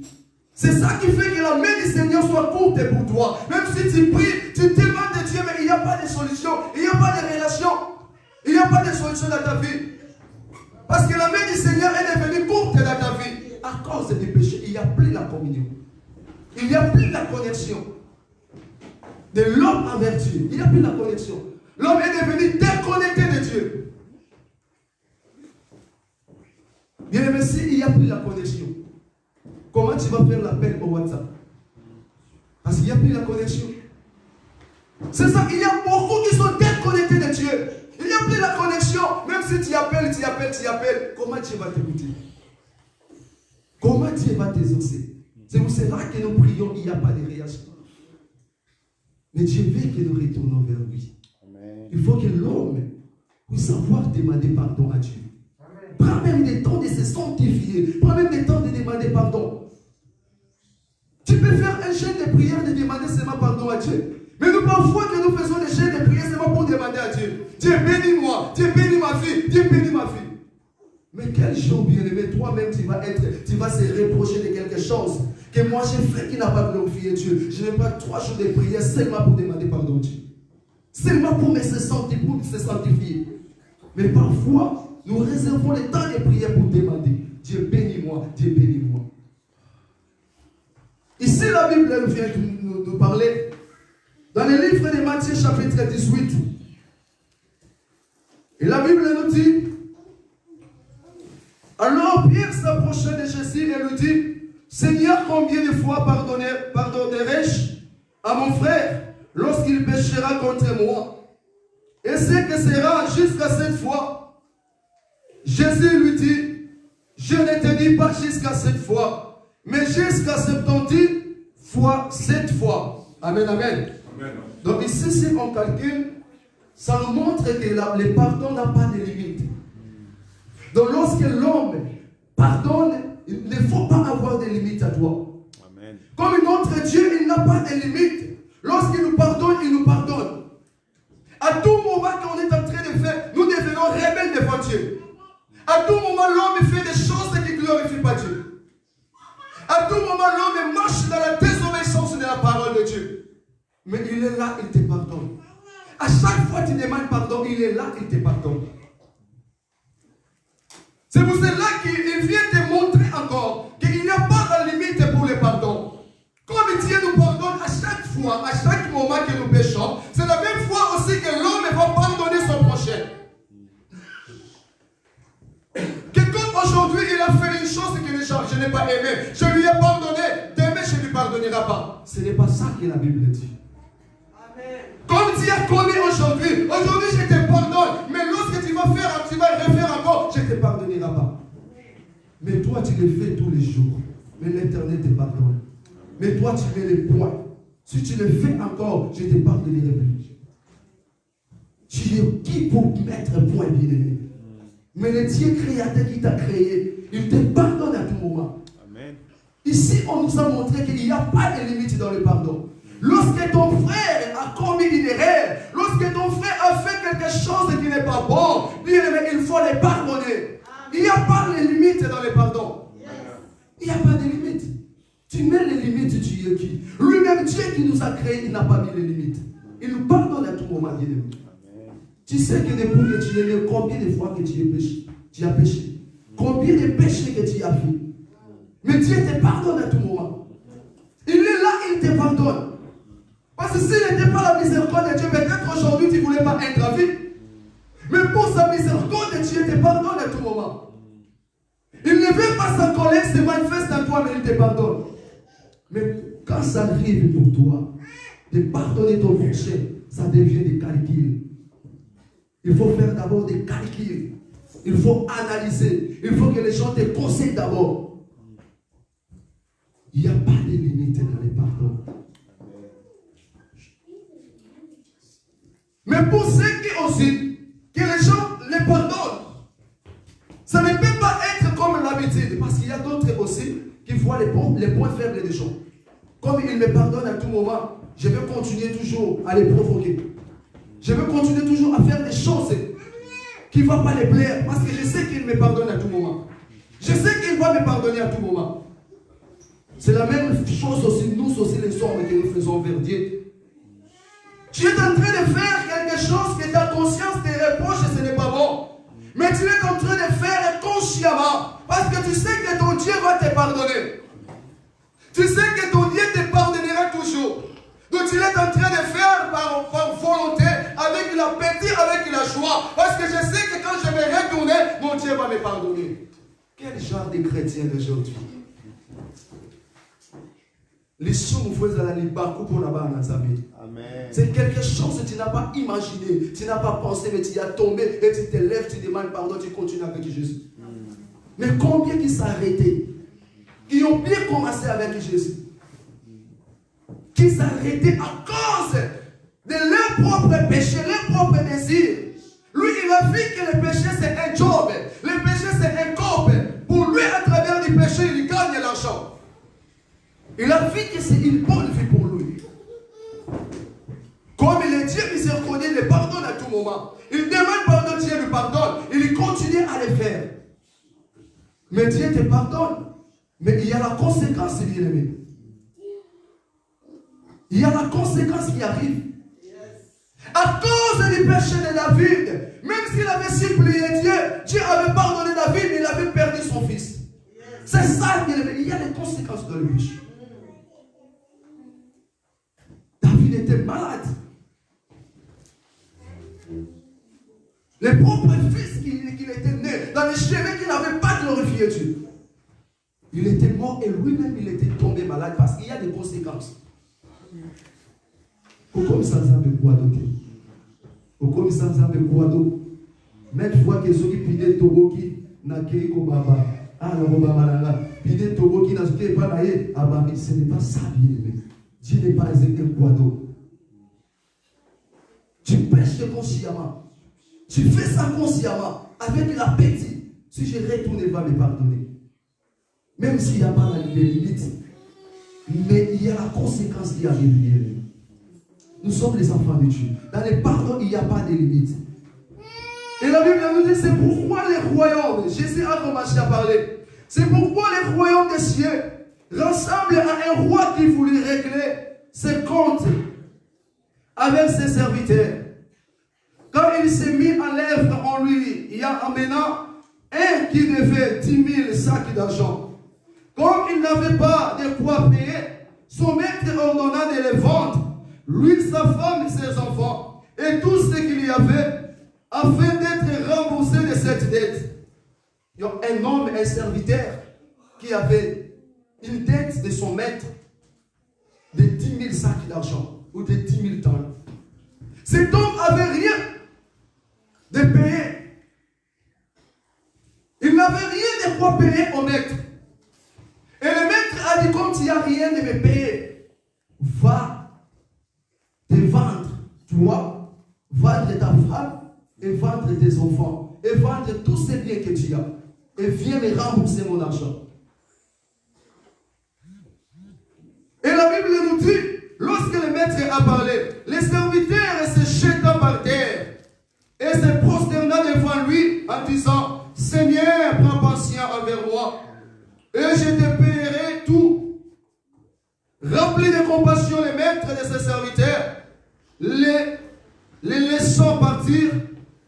C'est ça qui fait que la main du Seigneur soit courte pour toi. Même si tu pries, tu demandes de Dieu, mais il n'y a pas de solution. Il n'y a pas de relation. Il n'y a pas de solution dans ta vie. Parce que la main du Seigneur est devenue courte dans ta vie. À cause des péchés, il n'y a plus la communion. Il n'y a plus la connexion de l'homme envers Dieu. Il n'y a plus la connexion. L'homme est devenu déconnecté de Dieu. Bien aimé, s'il n'y a plus la connexion, comment tu vas faire l'appel au WhatsApp? Parce qu'il n'y a plus la connexion. C'est ça, il y a beaucoup qui sont déconnectés de Dieu. Il n'y a plus la connexion. Même si tu appelles, comment Dieu va t'écouter? Comment Dieu va t'exaucer? C'est pour cela que nous prions, il n'y a pas de réaction. Mais Dieu veut que nous retournons vers lui. Amen. Il faut que l'homme puisse savoir demander pardon à Dieu. Prends même des temps de se sanctifier. Prends même des temps de demander pardon. Tu peux faire un jeûne de prière de demander seulement pardon à Dieu. Mais nous, parfois, que nous faisons des jeûnes de prière seulement pour demander à Dieu. Dieu bénis-moi, Dieu bénis ma fille, Dieu bénis ma fille. Mais quel jour, bien-aimé, toi-même, tu vas se reprocher de quelque chose que moi j'ai fait qui n'a pas glorifié Dieu. Je n'ai pas 3 jours de prière seulement pour demander pardon à Dieu. Seulement pour se sanctifier. Mais parfois, nous réservons le temps de prière pour demander. Dieu bénis-moi, Dieu bénis-moi. Ici, la Bible elle vient nous parler dans le livre de Matthieu chapitre 18. Et la Bible nous dit, alors Pierre s'approchait de Jésus et lui dit, Seigneur, combien de fois pardonnerai-je à mon frère lorsqu'il péchera contre moi? Et ce que sera jusqu'à 7 fois? Jésus lui dit, je ne te dis pas jusqu'à 7 fois, mais jusqu'à 70 fois 7 fois. Amen, amen. Amen. Donc ici, si on calcule, ça nous montre que le pardon n'a pas de limite. Donc lorsque l'homme pardonne, il ne faut pas avoir de limite à toi. Amen. Comme notre Dieu, il n'a pas de limite. Lorsqu'il nous pardonne, il nous pardonne. À tout moment qu'on est en train de faire, nous devenons rebelles devant Dieu. À tout moment, l'homme fait des choses qui ne glorifient pas Dieu. À tout moment, l'homme marche dans la désobéissance de la parole de Dieu. Mais il est là, il te pardonne. À chaque fois que tu demandes pardon, il est là, il te pardonne. C'est pour cela qu'il vient te montrer encore qu'il n'y a pas de limite pour le pardon. Comme Dieu nous pardonne à chaque fois, à chaque moment que nous péchons, c'est la même fois aussi que l'homme va pardonner son prochain. Que comme aujourd'hui il a fait une chose que je n'ai pas aimé, je lui ai pardonné, demain je ne lui pardonnerai pas. Ce n'est pas ça que la Bible dit. Comme Dieu a commis aujourd'hui, je te pardonne, mais lorsque tu vas refaire encore, je ne te pardonnerai pas. Mais toi tu le fais tous les jours, mais l'Éternel te pardonne. Mais toi tu mets les points. Si tu le fais encore, je te pardonnerai plus. Tu es qui pour mettre un point, bien-aimé? Mais le Dieu créateur qui t'a créé, il te pardonne à tout moment. Amen. Ici, on nous a montré qu'il n'y a pas de limite dans le pardon. Lorsque ton frère a commis une erreur, lorsque ton frère a fait quelque chose qui n'est pas bon, il faut le pardonner. Il n'y a pas de limite dans le pardon. Il n'y a pas de limite. Tu mets les limites, tu es qui? Lui-même, Dieu qui nous a créés, il n'a pas mis les limites. Il nous pardonne à tout moment, bien-aimé. Tu sais que depuis que tu es né, combien de fois que tu as péché? Combien de péchés que tu as fait? Mais Dieu te pardonne à tout moment. Il est là, il te pardonne. Parce que s'il n'était pas la miséricorde de Dieu, peut-être aujourd'hui tu ne voulais pas être à vie. Mais pour sa miséricorde, Dieu te pardonne à tout moment. Il ne veut pas sa colère se manifeste en toi, mais il te pardonne. Mais quand ça arrive pour toi, de pardonner ton péché, ça devient des calculs. Il faut faire d'abord des calculs. Il faut analyser. Il faut que les gens te conseillent d'abord. Il n'y a pas de limite dans les pardons. Mais pour ceux qui aussi, que les gens les pardonnent, ça ne peut pas être comme l'habitude. Parce qu'il y a d'autres aussi qui voient les points faibles des gens. Comme ils me pardonnent à tout moment, je vais continuer toujours à les provoquer. Je vais continuer toujours à faire des choses qui ne vont pas les plaire. Parce que je sais qu'il me pardonne à tout moment. Je sais qu'il va me pardonner à tout moment. C'est la même chose aussi, nous aussi les hommes que nous faisons vers Dieu. Tu es en train de faire quelque chose que ta conscience te reproche et ce n'est pas bon. Mais tu es en train de faire consciemment. Parce que tu sais que ton Dieu va te pardonner. Tu sais que ton Dieu te pardonnera toujours. Donc tu es en train de faire par volonté, avec l'appétit, avec la joie. Parce que je sais que quand je vais retourner, mon Dieu va me pardonner. Quel genre de chrétien d'aujourd'hui? Les choses nous font aller beaucoup pour là-bas dans amis. C'est quelque chose que tu n'as pas imaginé, tu n'as pas pensé, mais tu y as tombé et tu te lèves, tu demandes pardon, tu continues avec Jésus. Mais combien qui s'arrêtaient, qui ont bien commencé avec Jésus, qui s'arrêtaient à cause leurs propres péchés, leurs propres désirs. Lui, il a vu que le péché c'est un job, le péché c'est un corps. Pour lui, à travers du péché, il gagne l'argent. Il a vu que c'est une bonne vie pour lui. Comme il est Dieu miséricordieux, il le pardonne à tout moment. Il demande pardon, Dieu lui pardonne. Il continue à le faire. Mais Dieu te pardonne. Mais il y a la conséquence, bien aimé. Il y a la conséquence qui arrive. À cause du péché de David, même s'il avait supplié Dieu, Dieu avait pardonné David, mais il avait perdu son fils. C'est ça qu'il avait. Il y a les conséquences de le péché. David était malade. Les propres fils qu'il était né, dans les chemins qu'il n'avait pas glorifié Dieu. Il était mort et lui-même il était tombé malade parce qu'il y a des conséquences. Comme ça, ça me quoi d'autre? Comme ça, ça me quoi d'autre? Même fois que ceux qui pident Toboki, Nakei Kobaba, ah, la Bobaba, pident Toboki, Nakei Panaye, ah, bah, ce n'est pas ça, bien aimé. Dieu n'est pas un quoi d'autre. Tu pêches consciemment. Tu fais ça consciemment, avec l'appétit. Si je retourne, il va me pardonner. Même s'il n'y a pas de limite, mais il y a la conséquence qui arrive. Nous sommes les enfants de Dieu. Dans les pardons, il n'y a pas de limite. Et la Bible nous dit, c'est pourquoi les royaumes, Jésus a commencé à parler, c'est pourquoi les royaumes des cieux ressemblent à un roi qui voulait régler ses comptes avec ses serviteurs. Quand il s'est mis en lèvres en lui, il y a maintenant un qui devait 10 000 sacs d'argent. Comme il n'avait pas de quoi payer, son maître ordonna de les vendre, lui, sa femme et ses enfants, et tout ce qu'il y avait, afin d'être remboursé de cette dette. Il y a un homme, un serviteur, qui avait une dette de son maître de 10 000 sacs d'argent, ou de 10 000 tonnes. Cet homme n'avait rien de payer. Il n'avait rien de quoi payer au maître. Et le maître a dit, comme tu n'as rien de me payer, va te vendre, toi, vendre ta femme, et vendre tes enfants, et vendre tous ces biens que tu as, et viens me rembourser mon argent. Et la Bible nous dit, lorsque le maître a parlé, les serviteurs se jeta par terre, et se prosterna devant lui en disant, Seigneur, prends patience envers moi, et je te paierai tout. Rempli de compassion, le maître de ses serviteurs les laissant partir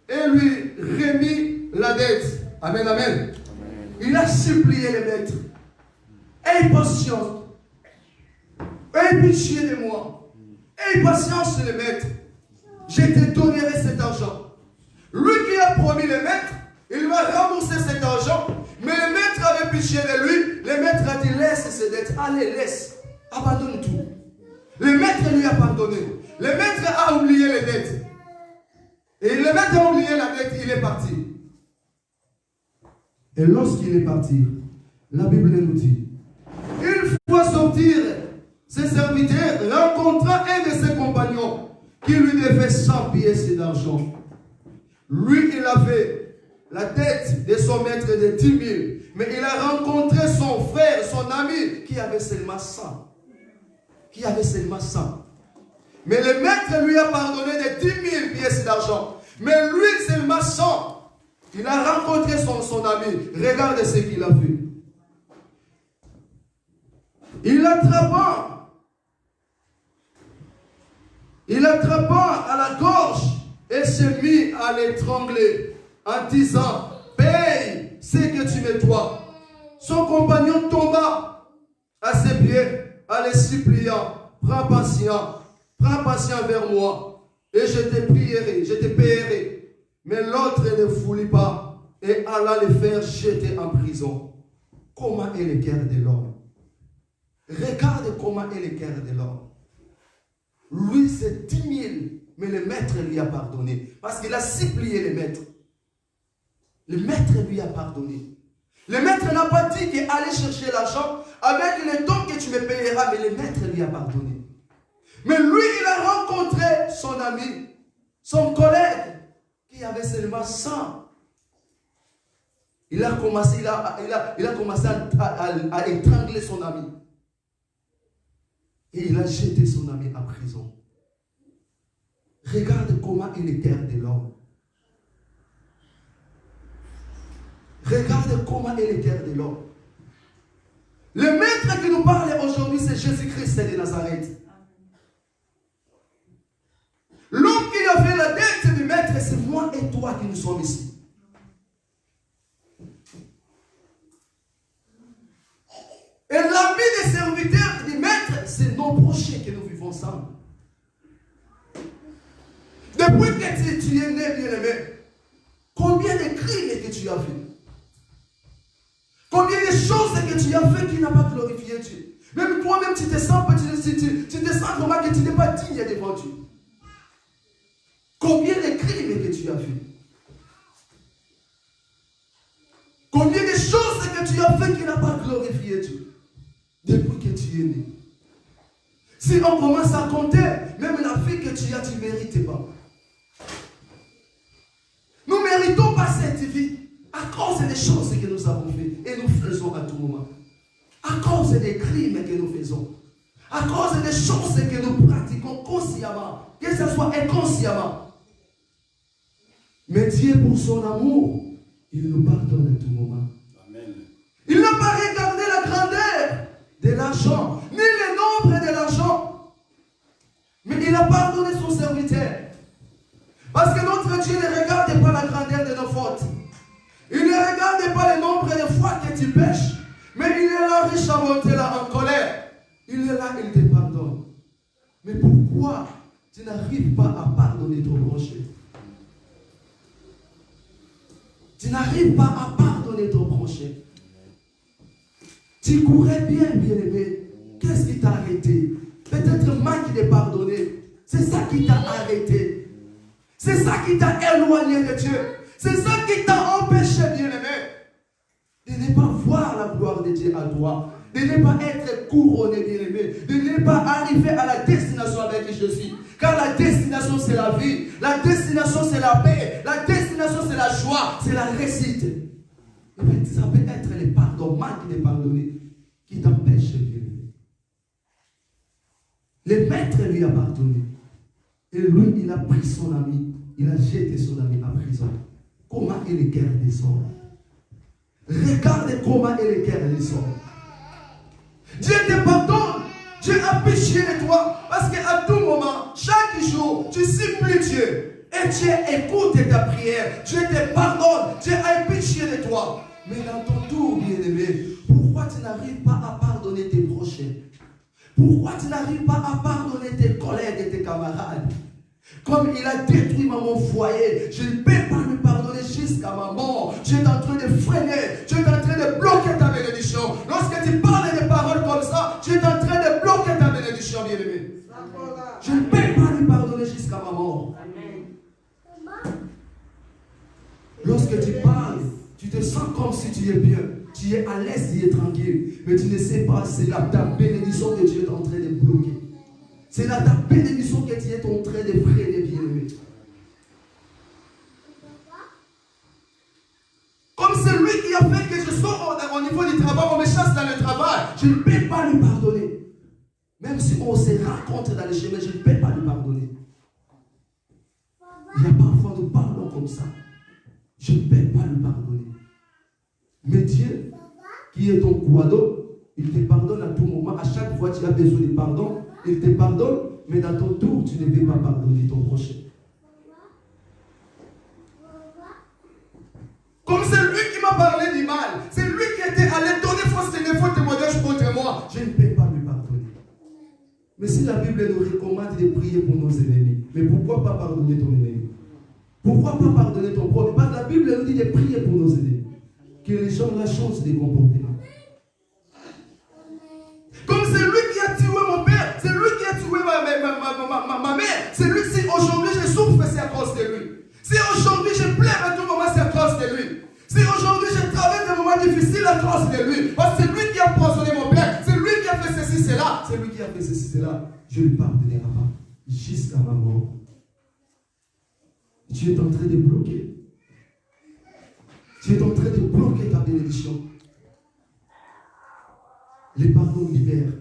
et lui remit la dette. Amen, amen. Il a supplié le maître. Aie patience. Aie pitié de moi. Aie patience, le maître. Je te donnerai cet argent. Lui qui a promis le maître, il va rembourser cet argent. Mais le maître avait pitié de lui. Le maître a dit, laisse ses dettes. Allez, laisse. Abandonne tout. Le maître lui a pardonné. Le maître a oublié les dettes. Et le maître a oublié la dette, il est parti. Et lorsqu'il est parti, la Bible nous dit, une fois sortir, ses serviteurs rencontra un de ses compagnons qui lui devait 100 pièces d'argent. Lui, il avait la dette de son maître de 10 000. Mais il a rencontré son frère, son ami, qui avait seulement 100. Qui avait seulement 100. Mais le maître lui a pardonné de 10 000 pièces d'argent. Mais lui, seulement 100. Il a rencontré son ami. Regarde ce qu'il a fait. Il l'attrapa à la gorge et s'est mis à l'étrangler en disant, paye ce que tu me dois. Son compagnon tomba à ses pieds en les suppliant, prends patience vers moi et je te prierai, je te paierai. Mais l'autre ne voulut pas et alla le faire jeter en prison. Comment est le cœur de l'homme? Regarde comment est le cœur de l'homme. Lui, c'est 10 000, mais le maître lui a pardonné. Parce qu'il a supplié le maître. Le maître lui a pardonné. Le maître n'a pas dit qu'aller chercher l'argent avec le don que tu me payeras, mais le maître lui a pardonné. Mais lui, il a rencontré son ami, son collègue, qui avait seulement 100. Il a commencé à étrangler son ami. Et il a jeté son ami en prison. Regarde comment il est terre de l'homme. Regarde comment il est terre de l'homme. Le maître qui nous parle aujourd'hui, c'est Jésus-Christ de Nazareth. L'homme qui a fait la dette du maître, c'est moi et toi qui nous sommes ici. Et la vie des serviteurs du maître, c'est nos prochains que nous vivons ensemble. Depuis que tu es né, bien-aimé, combien de crimes que tu as fait? Combien de choses que tu as fait qui n'ont pas glorifié Dieu? Même toi-même, tu te sens comment que tu n'es pas digne devant Dieu. Combien de crimes que tu as fait? Combien de choses que tu as fait qui n'ont pas glorifié Dieu depuis que tu es né? Si on commence à compter, même la vie que tu as, tu ne mérites pas. Nous ne méritons pas cette vie à cause des choses que nous avons faites et nous faisons à tout moment. À cause des crimes que nous faisons. À cause des choses que nous pratiquons consciemment, que ce soit inconsciemment. Mais Dieu, pour son amour, il nous pardonne à tout moment. Amen. Il n'a pas regardé la grandeur de l'argent, ni le nombre de l'argent. Mais il a pardonné son serviteur. Parce que notre Dieu ne regarde pas la grandeur de nos fautes. Il ne regarde pas le nombre de fois que tu pêches. Mais il est là, riche à monter là en colère. Il est là, il te pardonne. Mais pourquoi tu n'arrives pas à pardonner ton prochain? Tu n'arrives pas à pardonner ton prochain. Tu courais bien, bien-aimé. Qu'est-ce qui t'a arrêté? Peut-être manque de pardonner. C'est ça qui t'a arrêté. C'est ça qui t'a éloigné de Dieu. C'est ça qui t'a empêché, bien-aimé, de ne pas voir la gloire de Dieu à toi. De ne pas être couronné, bien-aimé. De ne pas arriver à la destination avec qui je suis. Car la destination, c'est la vie. La destination, c'est la paix. La destination, c'est la joie. C'est la réussite. Et ça peut être le pardon, manque de pardonner, qui t'empêche, bien-aimé. Le maître lui a pardonné. Et lui, il a pris son ami. Il a jeté son ami en prison. Comment il est guerre des hommes? Regarde comment il est guerre des hommes. Dieu te pardonne. Dieu a pitié de toi. Parce qu'à tout moment, chaque jour, tu supplies Dieu. Et Dieu écoute ta prière. Dieu te pardonne. Dieu a pitié de toi. Mais dans ton tour, bien-aimé, pourquoi tu n'arrives pas à pardonner tes prochains? Pourquoi tu n'arrives pas à pardonner tes collègues et tes camarades? Comme il a détruit mon foyer, je ne peux pas lui pardonner jusqu'à ma mort. Tu es en train de freiner, tu es en train de bloquer ta bénédiction. Lorsque tu parles des paroles comme ça, tu es en train de bloquer ta bénédiction, bien-aimé. Je ne peux pas lui pardonner jusqu'à ma mort. Lorsque tu parles, tu te sens comme si tu es bien. Tu es à l'aise, tu es tranquille. Mais tu ne sais pas, c'est là ta bénédiction que tu es en train de bloquer. C'est là ta bénédiction que tu es en train de freiner, bien-aimé. Comme c'est lui qui a fait que je sors au niveau du travail, on me chasse dans le travail. Je ne peux pas lui pardonner. Même si on se rencontre dans le chemin, je ne peux pas lui pardonner. Il y a parfois nous parlons comme ça. Je ne peux pas lui pardonner. Mais Dieu, qui est ton cadeau, il te pardonne à tout moment. À chaque fois que tu as besoin de pardon, il te pardonne, mais dans ton tour, tu ne peux pas pardonner ton prochain. Comme c'est lui qui m'a parlé du mal, c'est lui qui était allé donner faux témoignage contre moi, je ne peux pas lui pardonner. Mais si la Bible nous recommande de prier pour nos ennemis, mais pourquoi pas pardonner ton ennemi? Pourquoi pas pardonner ton proche? Parce que la Bible nous dit de prier pour nos ennemis. Que les gens aient la chance de comporter. Comme c'est lui qui a tué mon père, c'est lui qui a tué ma mère, c'est lui, si aujourd'hui je souffre, c'est à cause de lui. Si aujourd'hui je pleure à tout moment, c'est à cause de lui. Si aujourd'hui je traverse des moments difficiles, à cause de lui. Parce que c'est lui qui a poisonné mon père, c'est lui qui a fait ceci, cela, celui qui a fait ceci, cela, je lui pardonnerai pas jusqu'à ma mort. Tu es en train de bloquer. Tu es en train de bloquer ta bénédiction. Les pardons libèrent.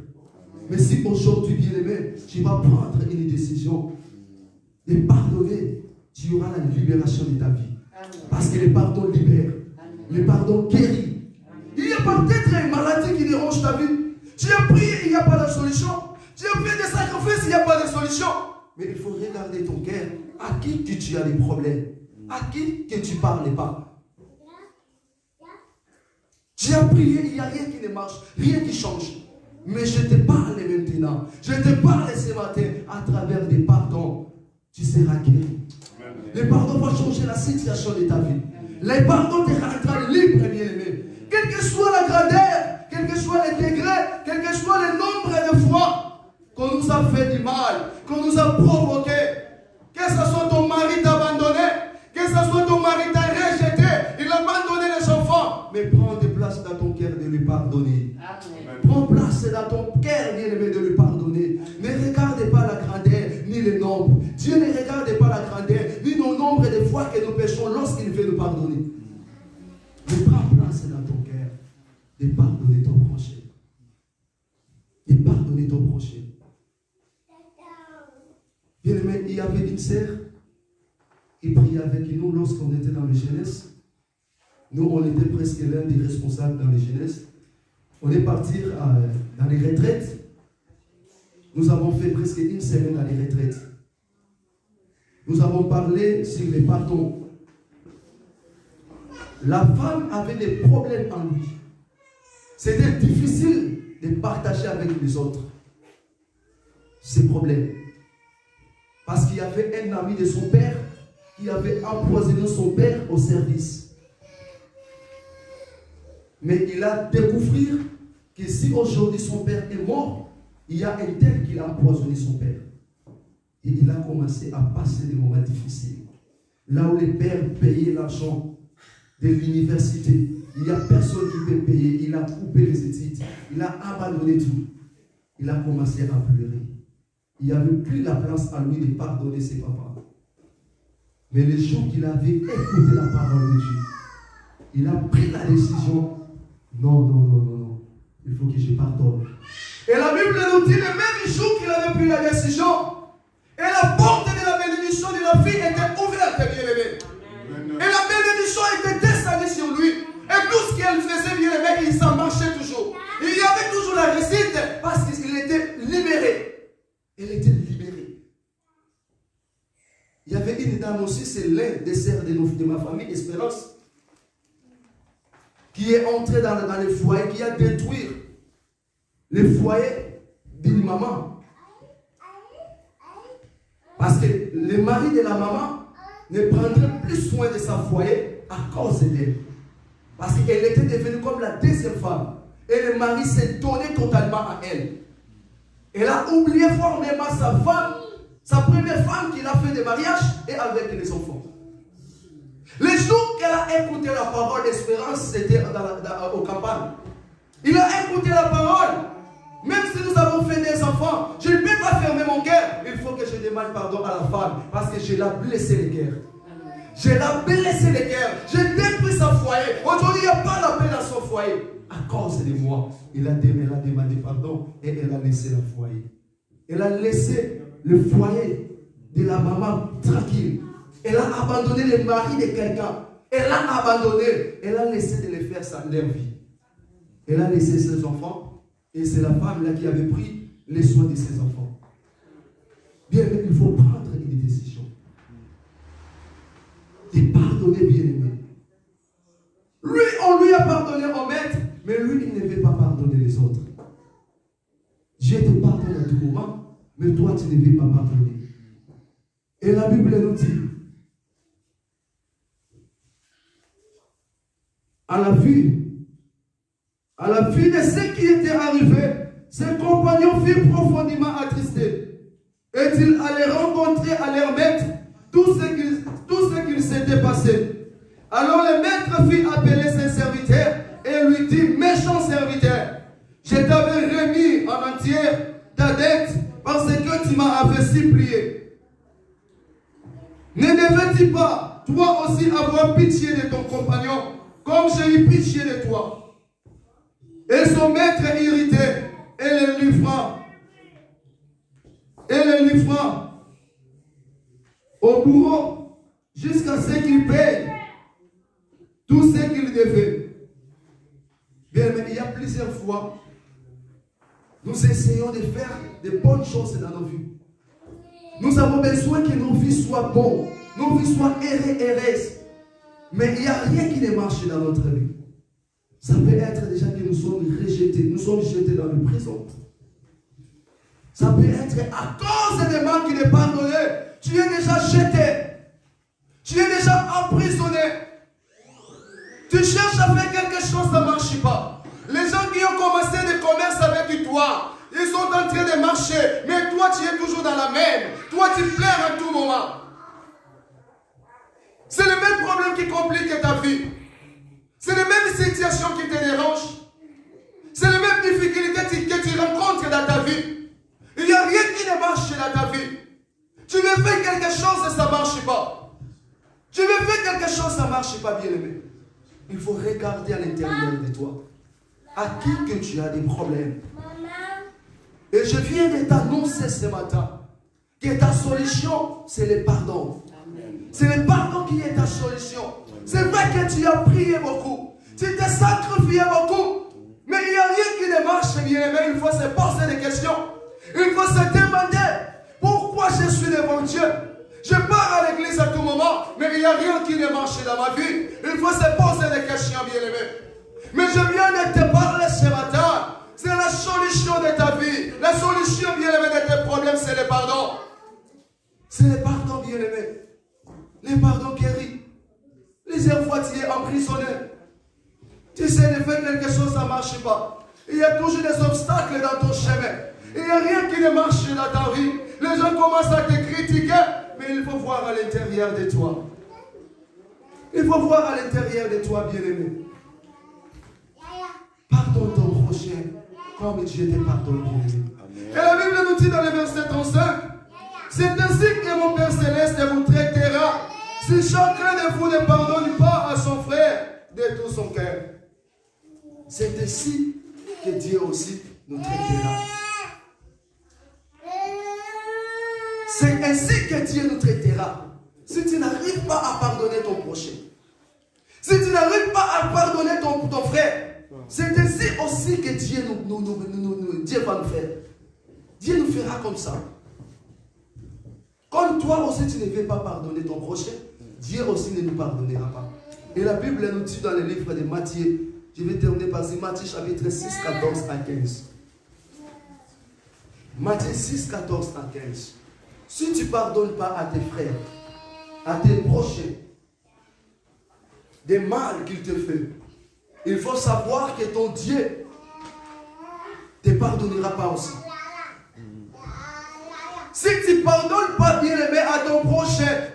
Mais si aujourd'hui, bien-aimé, tu vas prendre une décision de pardonner, tu auras la libération de ta vie. Parce que les pardons libèrent. Les pardons guérissent. Il y a peut-être une maladie qui dérange ta vie. Tu as prié, il n'y a pas de solution. Tu as fait des sacrifices, il n'y a pas de solution. Mais il faut regarder ton cœur. À qui que tu as des problèmes? À qui que tu ne parles pas? Tu as prié, il n'y a rien qui ne marche, rien qui change. Mais je te parle maintenant. Je te parle ce matin à travers des pardons. Tu seras guéri. Les pardons vont changer la situation de ta vie. Les pardons te rendront libre, bien-aimé. Quelle que soit la grandeur, quel que soit les degrés, quel que soit le nombre de fois qu'on nous a fait du mal, qu'on nous a provoqué, que ce soit ton mari t'a abandonné, que ce soit ton mari t'a rejeté, il a abandonné les enfants, mais prends des places dans ton cœur de lui pardonner. Amen. Prends place dans ton cœur, bien-aimé, de lui pardonner. Ne regarde pas la grandeur ni le nombre. Dieu ne regarde pas la grandeur ni le nombre de fois que nous péchons lorsqu'il veut nous pardonner. Mais prends place dans ton cœur de pardonner ton prochain. De pardonner ton prochain. Bien-aimé, il y avait une sœur qui priait avec nous lorsqu'on était dans les jeunesses. Nous, on était presque l'un des responsables dans les jeunesses. On est parti dans les retraites. Nous avons fait presque une semaine dans les retraites. Nous avons parlé sur les pardons. La femme avait des problèmes en lui. C'était difficile de partager avec les autres ces problèmes. Parce qu'il y avait un ami de son père qui avait empoisonné son père au service. Mais il a découvert que si aujourd'hui son père est mort, il y a un tel qui a empoisonné son père. Et il a commencé à passer des moments difficiles. Là où les pères payaient l'argent de l'université, il n'y a personne qui peut payer. Il a coupé les études. Il a abandonné tout. Il a commencé à pleurer. Il n'y avait plus la place à lui de pardonner ses papas. Mais le jour qu'il avait écouté la parole de Dieu, il a pris la décision. Non. Il faut que je pardonne. Et la Bible nous dit le même jour qu'il avait pris la décision, et la porte de la bénédiction de la fille était ouverte, bien-aimé. Et la bénédiction était descendue sur lui. Et tout ce qu'elle faisait, bien-aimé, il s'en marchait toujours. Il y avait toujours la réussite parce qu'il était libéré. Elle était libérée. Il y avait une dame aussi, c'est l'un des sœurs de ma famille, Espérance, qui est entrée dans les foyers, qui a détruit les foyers d'une maman. Parce que le mari de la maman ne prendrait plus soin de sa foyer à cause d'elle. Parce qu'elle était devenue comme la deuxième femme. Et le mari s'est donné totalement à elle. Elle a oublié formellement sa femme, sa première femme qu'il a fait de mariage et avec les enfants. Les jours qu'elle a écouté la parole d'Espérance, c'était au campagne. Il a écouté la parole. Même si nous avons fait des enfants, je ne peux pas fermer mon cœur. Il faut que je demande pardon à la femme parce que je l'ai blessé le cœur. Je l'ai blessé le cœur. J'ai détruit son foyer. Aujourd'hui, il n'y a pas la paix dans son foyer. À cause de moi, elle a demandé pardon et elle a laissé le foyer. Elle a laissé le foyer de la maman tranquille. Elle a abandonné le mari de quelqu'un. Elle a abandonné. Elle a laissé de les faire leur vie. Elle a laissé ses enfants. Et c'est la femme là qui avait pris les soins de ses enfants. Bien, il faut prendre une décision. De pardonner, bien aimé. Lui, on lui a pardonné en maître, mais lui, il ne veut pas pardonner les autres. Dieu te pardonne à tout moment, mais toi, tu ne veux pas pardonner. Et la Bible nous dit, à la vue de ce qui était arrivé, ses compagnons furent profondément attristés. Et ils allaient rencontrer à leur maître tout ce qu'il s'était passé. Alors le maître fit appeler ses serviteurs et lui dit, méchant serviteur, je t'avais remis en entier ta dette parce que tu m'as investi prier. Ne devais-tu pas, toi aussi, avoir pitié de ton compagnon, comme j'ai eu pitié de toi? Et son maître irrité, et le livra. Et le livra au bourreau jusqu'à ce qu'il paye tout ce qu'il devait. Bien, mais il y a plusieurs fois, nous essayons de faire de bonnes choses dans nos vies. Nous avons besoin que nos vies soient bonnes, nos vies soient heureuses. Mais il n'y a rien qui ne marche dans notre vie. Ça peut être déjà que nous sommes rejetés, nous sommes jetés dans le prison. Ça peut être à cause des manques qui n'est pas donné. Tu es déjà jeté. Tu es déjà emprisonné. Tu cherches à faire quelque chose, ça ne marche pas. Les gens qui ont commencé des commerces avec toi, ils sont en train de marcher. Mais toi, tu es toujours dans la même. Toi, tu pleures à tout moment. C'est le même problème qui complique ta vie. C'est les mêmes situations qui te dérangent. C'est les mêmes difficultés que tu rencontres dans ta vie. Il n'y a rien qui ne marche dans ta vie. Tu veux faire quelque chose et ça ne marche pas. Tu veux faire quelque chose, ça ne marche pas, bien aimé. Il faut regarder à l'intérieur de toi. À qui que tu as des problèmes. Et je viens de t'annoncer ce matin que ta solution, c'est le pardon. C'est le pardon qui est ta solution. C'est vrai que tu as prié beaucoup. Tu t'es sacrifié beaucoup. Mais il n'y a rien qui ne marche, bien aimé. Il faut se poser des questions. Il faut se demander pourquoi je suis devant Dieu. Je pars à l'église à tout moment, mais il n'y a rien qui ne marche dans ma vie. Il faut se poser des questions, bien aimé. Mais je viens de te parler ce matin. C'est la solution de ta vie. La solution, bien aimé, de tes problèmes, c'est le pardon. C'est le pardon, bien aimé. Le pardon guérit. Plusieurs fois, tu es emprisonné. Tu sais de faire quelque chose, ça ne marche pas. Il y a toujours des obstacles dans ton chemin. Il n'y a rien qui ne marche dans ta vie. Les gens commencent à te critiquer, mais il faut voir à l'intérieur de toi. Il faut voir à l'intérieur de toi, bien-aimé. Pardonne ton prochain comme Dieu te pardonne, bien-aimé. Et la Bible nous dit dans le verset 35, c'est ainsi que mon Père Céleste vous traitera si chacun de vous ne pardonne pas à son frère de tout son cœur. C'est ainsi que Dieu aussi nous traitera. C'est ainsi que Dieu nous traitera. Si tu n'arrives pas à pardonner ton prochain, si tu n'arrives pas à pardonner ton frère, c'est ainsi aussi que Dieu, Dieu va nous faire. Dieu nous fera comme ça. Comme toi aussi tu ne veux pas pardonner ton prochain, Dieu aussi ne nous pardonnera pas. Et la Bible nous dit dans le livre de Matthieu, je vais terminer par ici, Matthieu chapitre 6, 14 à 15. Matthieu 6, 14 à 15. Si tu ne pardonnes pas à tes frères, à tes prochains, des mal qu'ils te font, il faut savoir que ton Dieu ne te pardonnera pas aussi. Si tu ne pardonnes pas, bien-aimé, à ton prochain,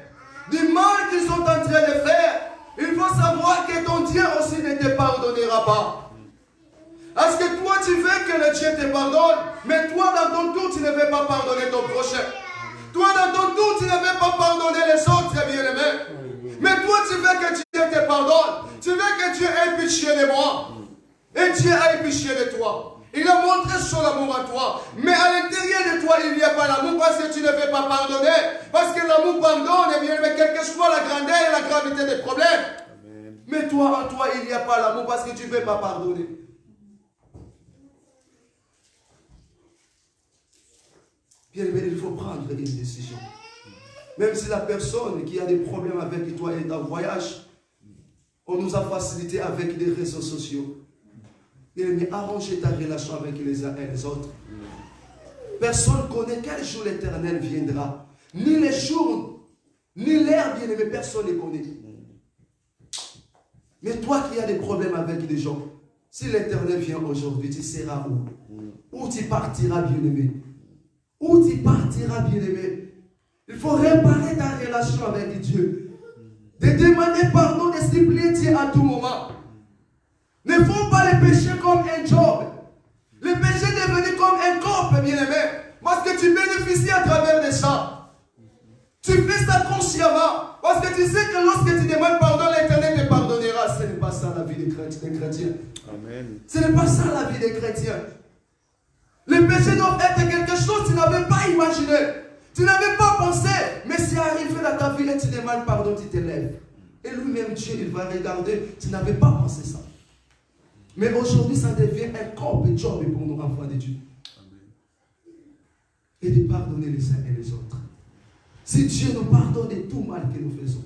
du mal qu'ils sont en train de faire, il faut savoir que ton Dieu aussi ne te pardonnera pas. Parce que toi, tu veux que le Dieu te pardonne, mais toi, dans ton tour, tu ne veux pas pardonner ton prochain. Toi, dans ton tour, tu ne veux pas pardonner les autres, bien-aimés. Mais toi, tu veux que Dieu te pardonne. Tu veux que Dieu ait pitié de moi. Et Dieu a pitié de toi. Il a montré son amour à toi. Mais à l'intérieur de toi, il n'y a pas l'amour parce que tu ne veux pas pardonner. Parce que l'amour pardonne, et bien, mais quelle que soit la grandeur et la gravité des problèmes. Amen. Mais toi, en toi, il n'y a pas l'amour parce que tu ne veux pas pardonner. Bien, mais il faut prendre une décision. Même si la personne qui a des problèmes avec toi est en voyage, on nous a facilité avec les réseaux sociaux. Mais arranger ta relation avec les uns et les autres. Personne ne connaît quel jour l'Éternel viendra. Ni les jours, ni l'heure, bien aimé, personne ne connaît. Mais toi qui as des problèmes avec les gens, si l'Éternel vient aujourd'hui, tu seras où? Où tu partiras, bien aimé? Où tu partiras, bien aimé? Il faut réparer ta relation avec Dieu. De demander pardon, de supplier Dieu à tout moment. Ne faut pas les péchés comme un job. Le péché est devenu comme un corps, bien aimé. Parce que tu bénéficies à travers des ça. Tu fais ça consciemment. Parce que tu sais que lorsque tu demandes pardon, l'Éternel te pardonnera. Ce n'est pas ça la vie des chrétiens. Amen. Ce n'est pas ça la vie des chrétiens. Les péchés doivent être quelque chose que tu n'avais pas imaginé. Tu n'avais pas pensé. Mais c'est arrivé dans ta vie et tu demandes pardon, tu te lèves. Et lui-même, Dieu, il va regarder. Tu n'avais pas pensé ça. Mais aujourd'hui, ça devient un corps de job pour nous, enfants de Dieu. Et de pardonner les uns et les autres. Si Dieu nous pardonne de tout mal que nous faisons,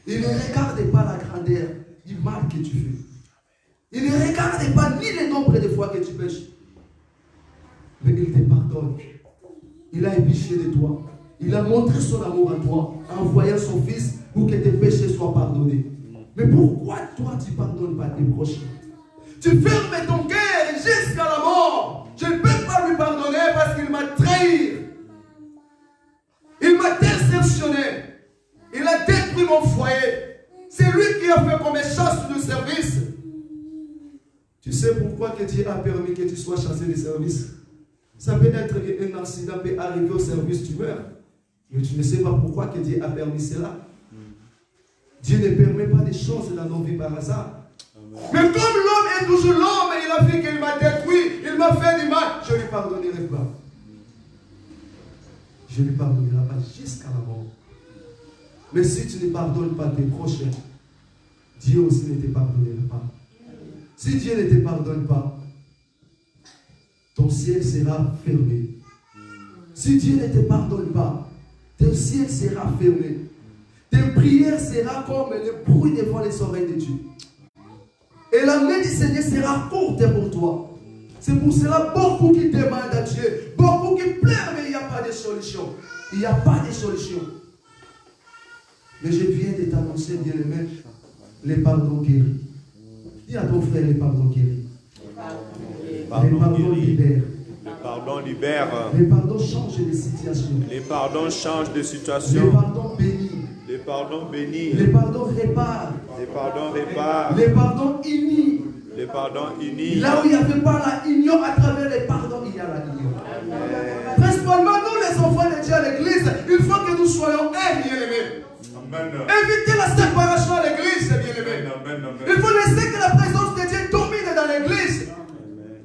il ne regarde pas la grandeur du mal que tu fais. Il ne regarde pas ni le nombre de fois que tu pêches. Mais il te pardonne. Il a épicé de toi. Il a montré son amour à toi en envoyant son fils pour que tes péchés soient pardonnés. Mais pourquoi toi tu ne pardonnes pas tes prochains? Tu fermes ton cœur jusqu'à la mort. Je ne peux pas lui pardonner parce qu'il m'a trahi. Il m'a déceptionné. Il a détruit mon foyer. C'est lui qui a fait comme chasse de service. Tu sais pourquoi que Dieu a permis que tu sois chassé de service? Ça peut être un accident peut arriver au service, tu meurs. Mais tu ne sais pas pourquoi que Dieu a permis cela. Dieu ne permet pas des choses dans nos vies par hasard. Mais comme l'homme est toujours l'homme, il a fait qu'il m'a détruit, il m'a fait du mal, je ne lui pardonnerai pas. Je ne lui pardonnerai pas jusqu'à la mort. Mais si tu ne pardonnes pas tes prochains, Dieu aussi ne te pardonnera pas. Si Dieu ne te pardonne pas, ton ciel sera fermé. Si Dieu ne te pardonne pas, ton ciel sera fermé. Tes prières seront comme le bruit devant les oreilles de Dieu. Et la main du Seigneur sera courte pour toi. C'est pour cela beaucoup qui demandent à Dieu, beaucoup qui pleurent, mais il n'y a pas de solution. Il n'y a pas de solution. Mais je viens de t'annoncer, bien aimé, les pardons guéris. Dis à ton frère les pardons guéris. Les pardons libèrent. Le pardon libère. Les pardons changent de situation. Les pardons changent de situation. Les pardons bénissent. Les pardons bénis. Les pardons réparent. Les pardons réparent. Les pardons unissent. Les pardons unis. Là où il n'y avait pas la union, à travers les pardons, il y a la union. Principalement, nous les enfants de Dieu à l'église, il faut que nous soyons un, bien-aimés. Évitez la séparation à l'église, bien-aimés. Il faut laisser que la présence de Dieu domine dans l'église.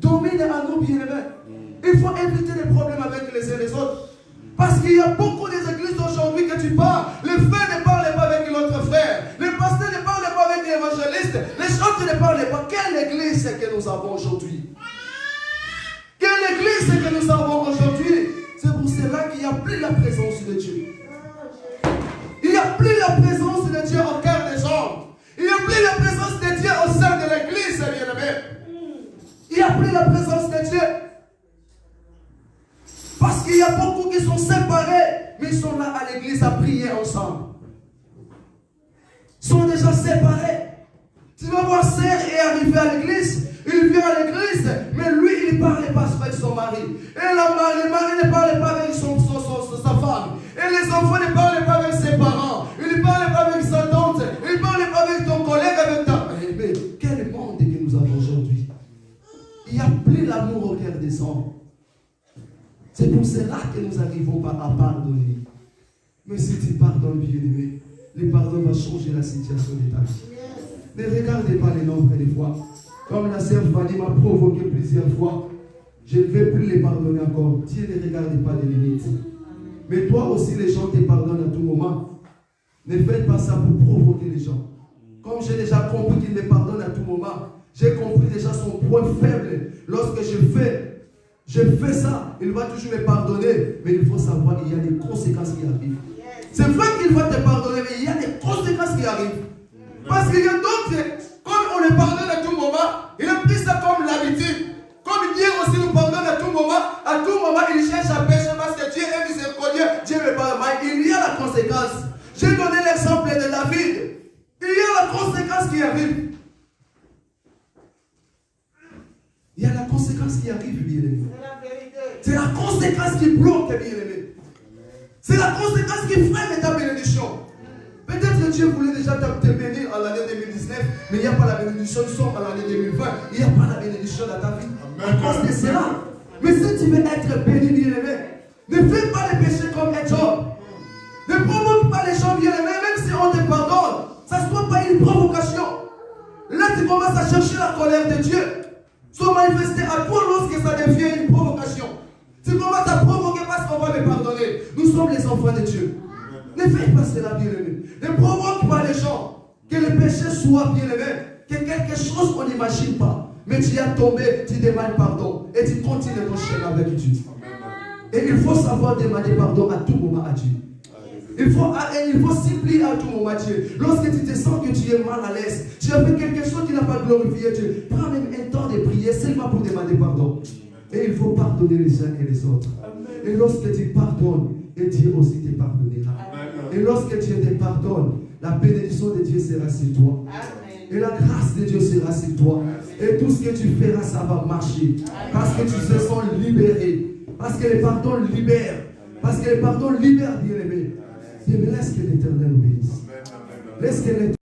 Domine à nous, bien-aimés. Il faut éviter les problèmes avec les uns et les autres. Parce qu'il y a beaucoup d'églises aujourd'hui que tu parles. Le frère ne parle pas avec l'autre frère. Le pasteur ne parle pas avec l'évangéliste. Les autres ne parlent pas. Quelle église est que nous avons aujourd'hui? Quelle église est que nous avons aujourd'hui? C'est pour cela qu'il n'y a plus la présence de Dieu. Il n'y a plus la présence de Dieu au cœur des gens. Il n'y a plus la présence de Dieu au sein de l'église, bien-aimé. Il n'y a plus la présence de Dieu. Parce qu'il y a beaucoup qui sont séparés, mais ils sont là à l'église à prier ensemble. Ils sont déjà séparés. Tu vas voir Serre est arrivé à l'église, il vient à l'église, mais lui il ne parlait pas avec son mari. Et le mari ne parlait pas avec sa femme. Et les enfants ne parlaient pas avec ses parents. Il ne parlait pas avec sa tante. Il ne parlait pas avec ton collègue, avec ta... Mais quel monde que nous avons aujourd'hui. Il n'y a plus l'amour au cœur des hommes. C'est pour cela que nous n'arrivons pas à pardonner. Mais si tu pardonnes, bien-aimé, le pardon va changer la situation de ta vie. Ne regardez pas les nombres des fois. Comme la sœur Fanny m'a provoqué plusieurs fois, je ne vais plus les pardonner encore. Dieu ne regarde pas les limites. Mais toi aussi, les gens te pardonnent à tout moment. Ne faites pas ça pour provoquer les gens. Comme j'ai déjà compris qu'il me pardonne à tout moment, j'ai compris déjà son point faible. Lorsque je fais ça, il va toujours me pardonner. Mais il faut savoir qu'il y a des conséquences qui arrivent. C'est vrai qu'il va te pardonner, mais il y a des conséquences qui arrivent. Parce qu'il y a d'autres, comme on le pardonne à tout moment, il a pris ça comme l'habitude. Comme Dieu aussi nous pardonne à tout moment il cherche à pécher parce que Dieu est miséricordieux, Dieu ne pardonne pas. Il y a la conséquence. J'ai donné l'exemple de David. Il y a la conséquence qui arrive. Il y a la conséquence qui arrive, bien-aimé. C'est la conséquence qui bloque, bien-aimé. C'est la conséquence qui freine ta bénédiction. Peut-être que Dieu voulait déjà te bénir en l'année 2019, mais il n'y a pas la bénédiction. Nous sommes en l'année 2020. Il n'y a pas la bénédiction dans ta vie. À cause de cela. Mais si tu veux être béni, bien-aimé, Ne fais pas les péchés comme Job. Ne provoque pas les gens bien-aimés, même si on te pardonne. Ça ne soit pas une provocation. Là, tu commences à chercher la colère de Dieu. Soit manifester à toi lorsque ça devient une provocation. Tu commences à provoquer parce qu'on va me pardonner. Nous sommes les enfants de Dieu. Ne fais pas cela, bien-aimé. Ne provoque pas les gens. Que le péché soit bien-aimé. Que quelque chose qu'on n'imagine pas. Mais tu as tombé, tu demandes pardon. Et tu continues ton chemin avec Dieu. Et il faut savoir demander pardon à tout moment à Dieu. Il faut supplier à tout moment Dieu. Lorsque tu te sens que tu es mal à l'aise, tu as fait quelque chose qui n'a pas glorifié Dieu, prends même un temps de prier seulement pour demander pardon. Et il faut pardonner les uns et les autres. Et lorsque tu pardonnes, et Dieu aussi te pardonnera. Et lorsque Dieu te pardonne, la bénédiction de Dieu sera sur toi. Et la grâce de Dieu sera sur toi. Et tout ce que tu feras, ça va marcher. Parce que tu te sens libéré. Parce que le pardon libère. Parce que le pardon libère, bien-aimé. Laisse que l'Éternel bénisse. Laisse que l'Éternel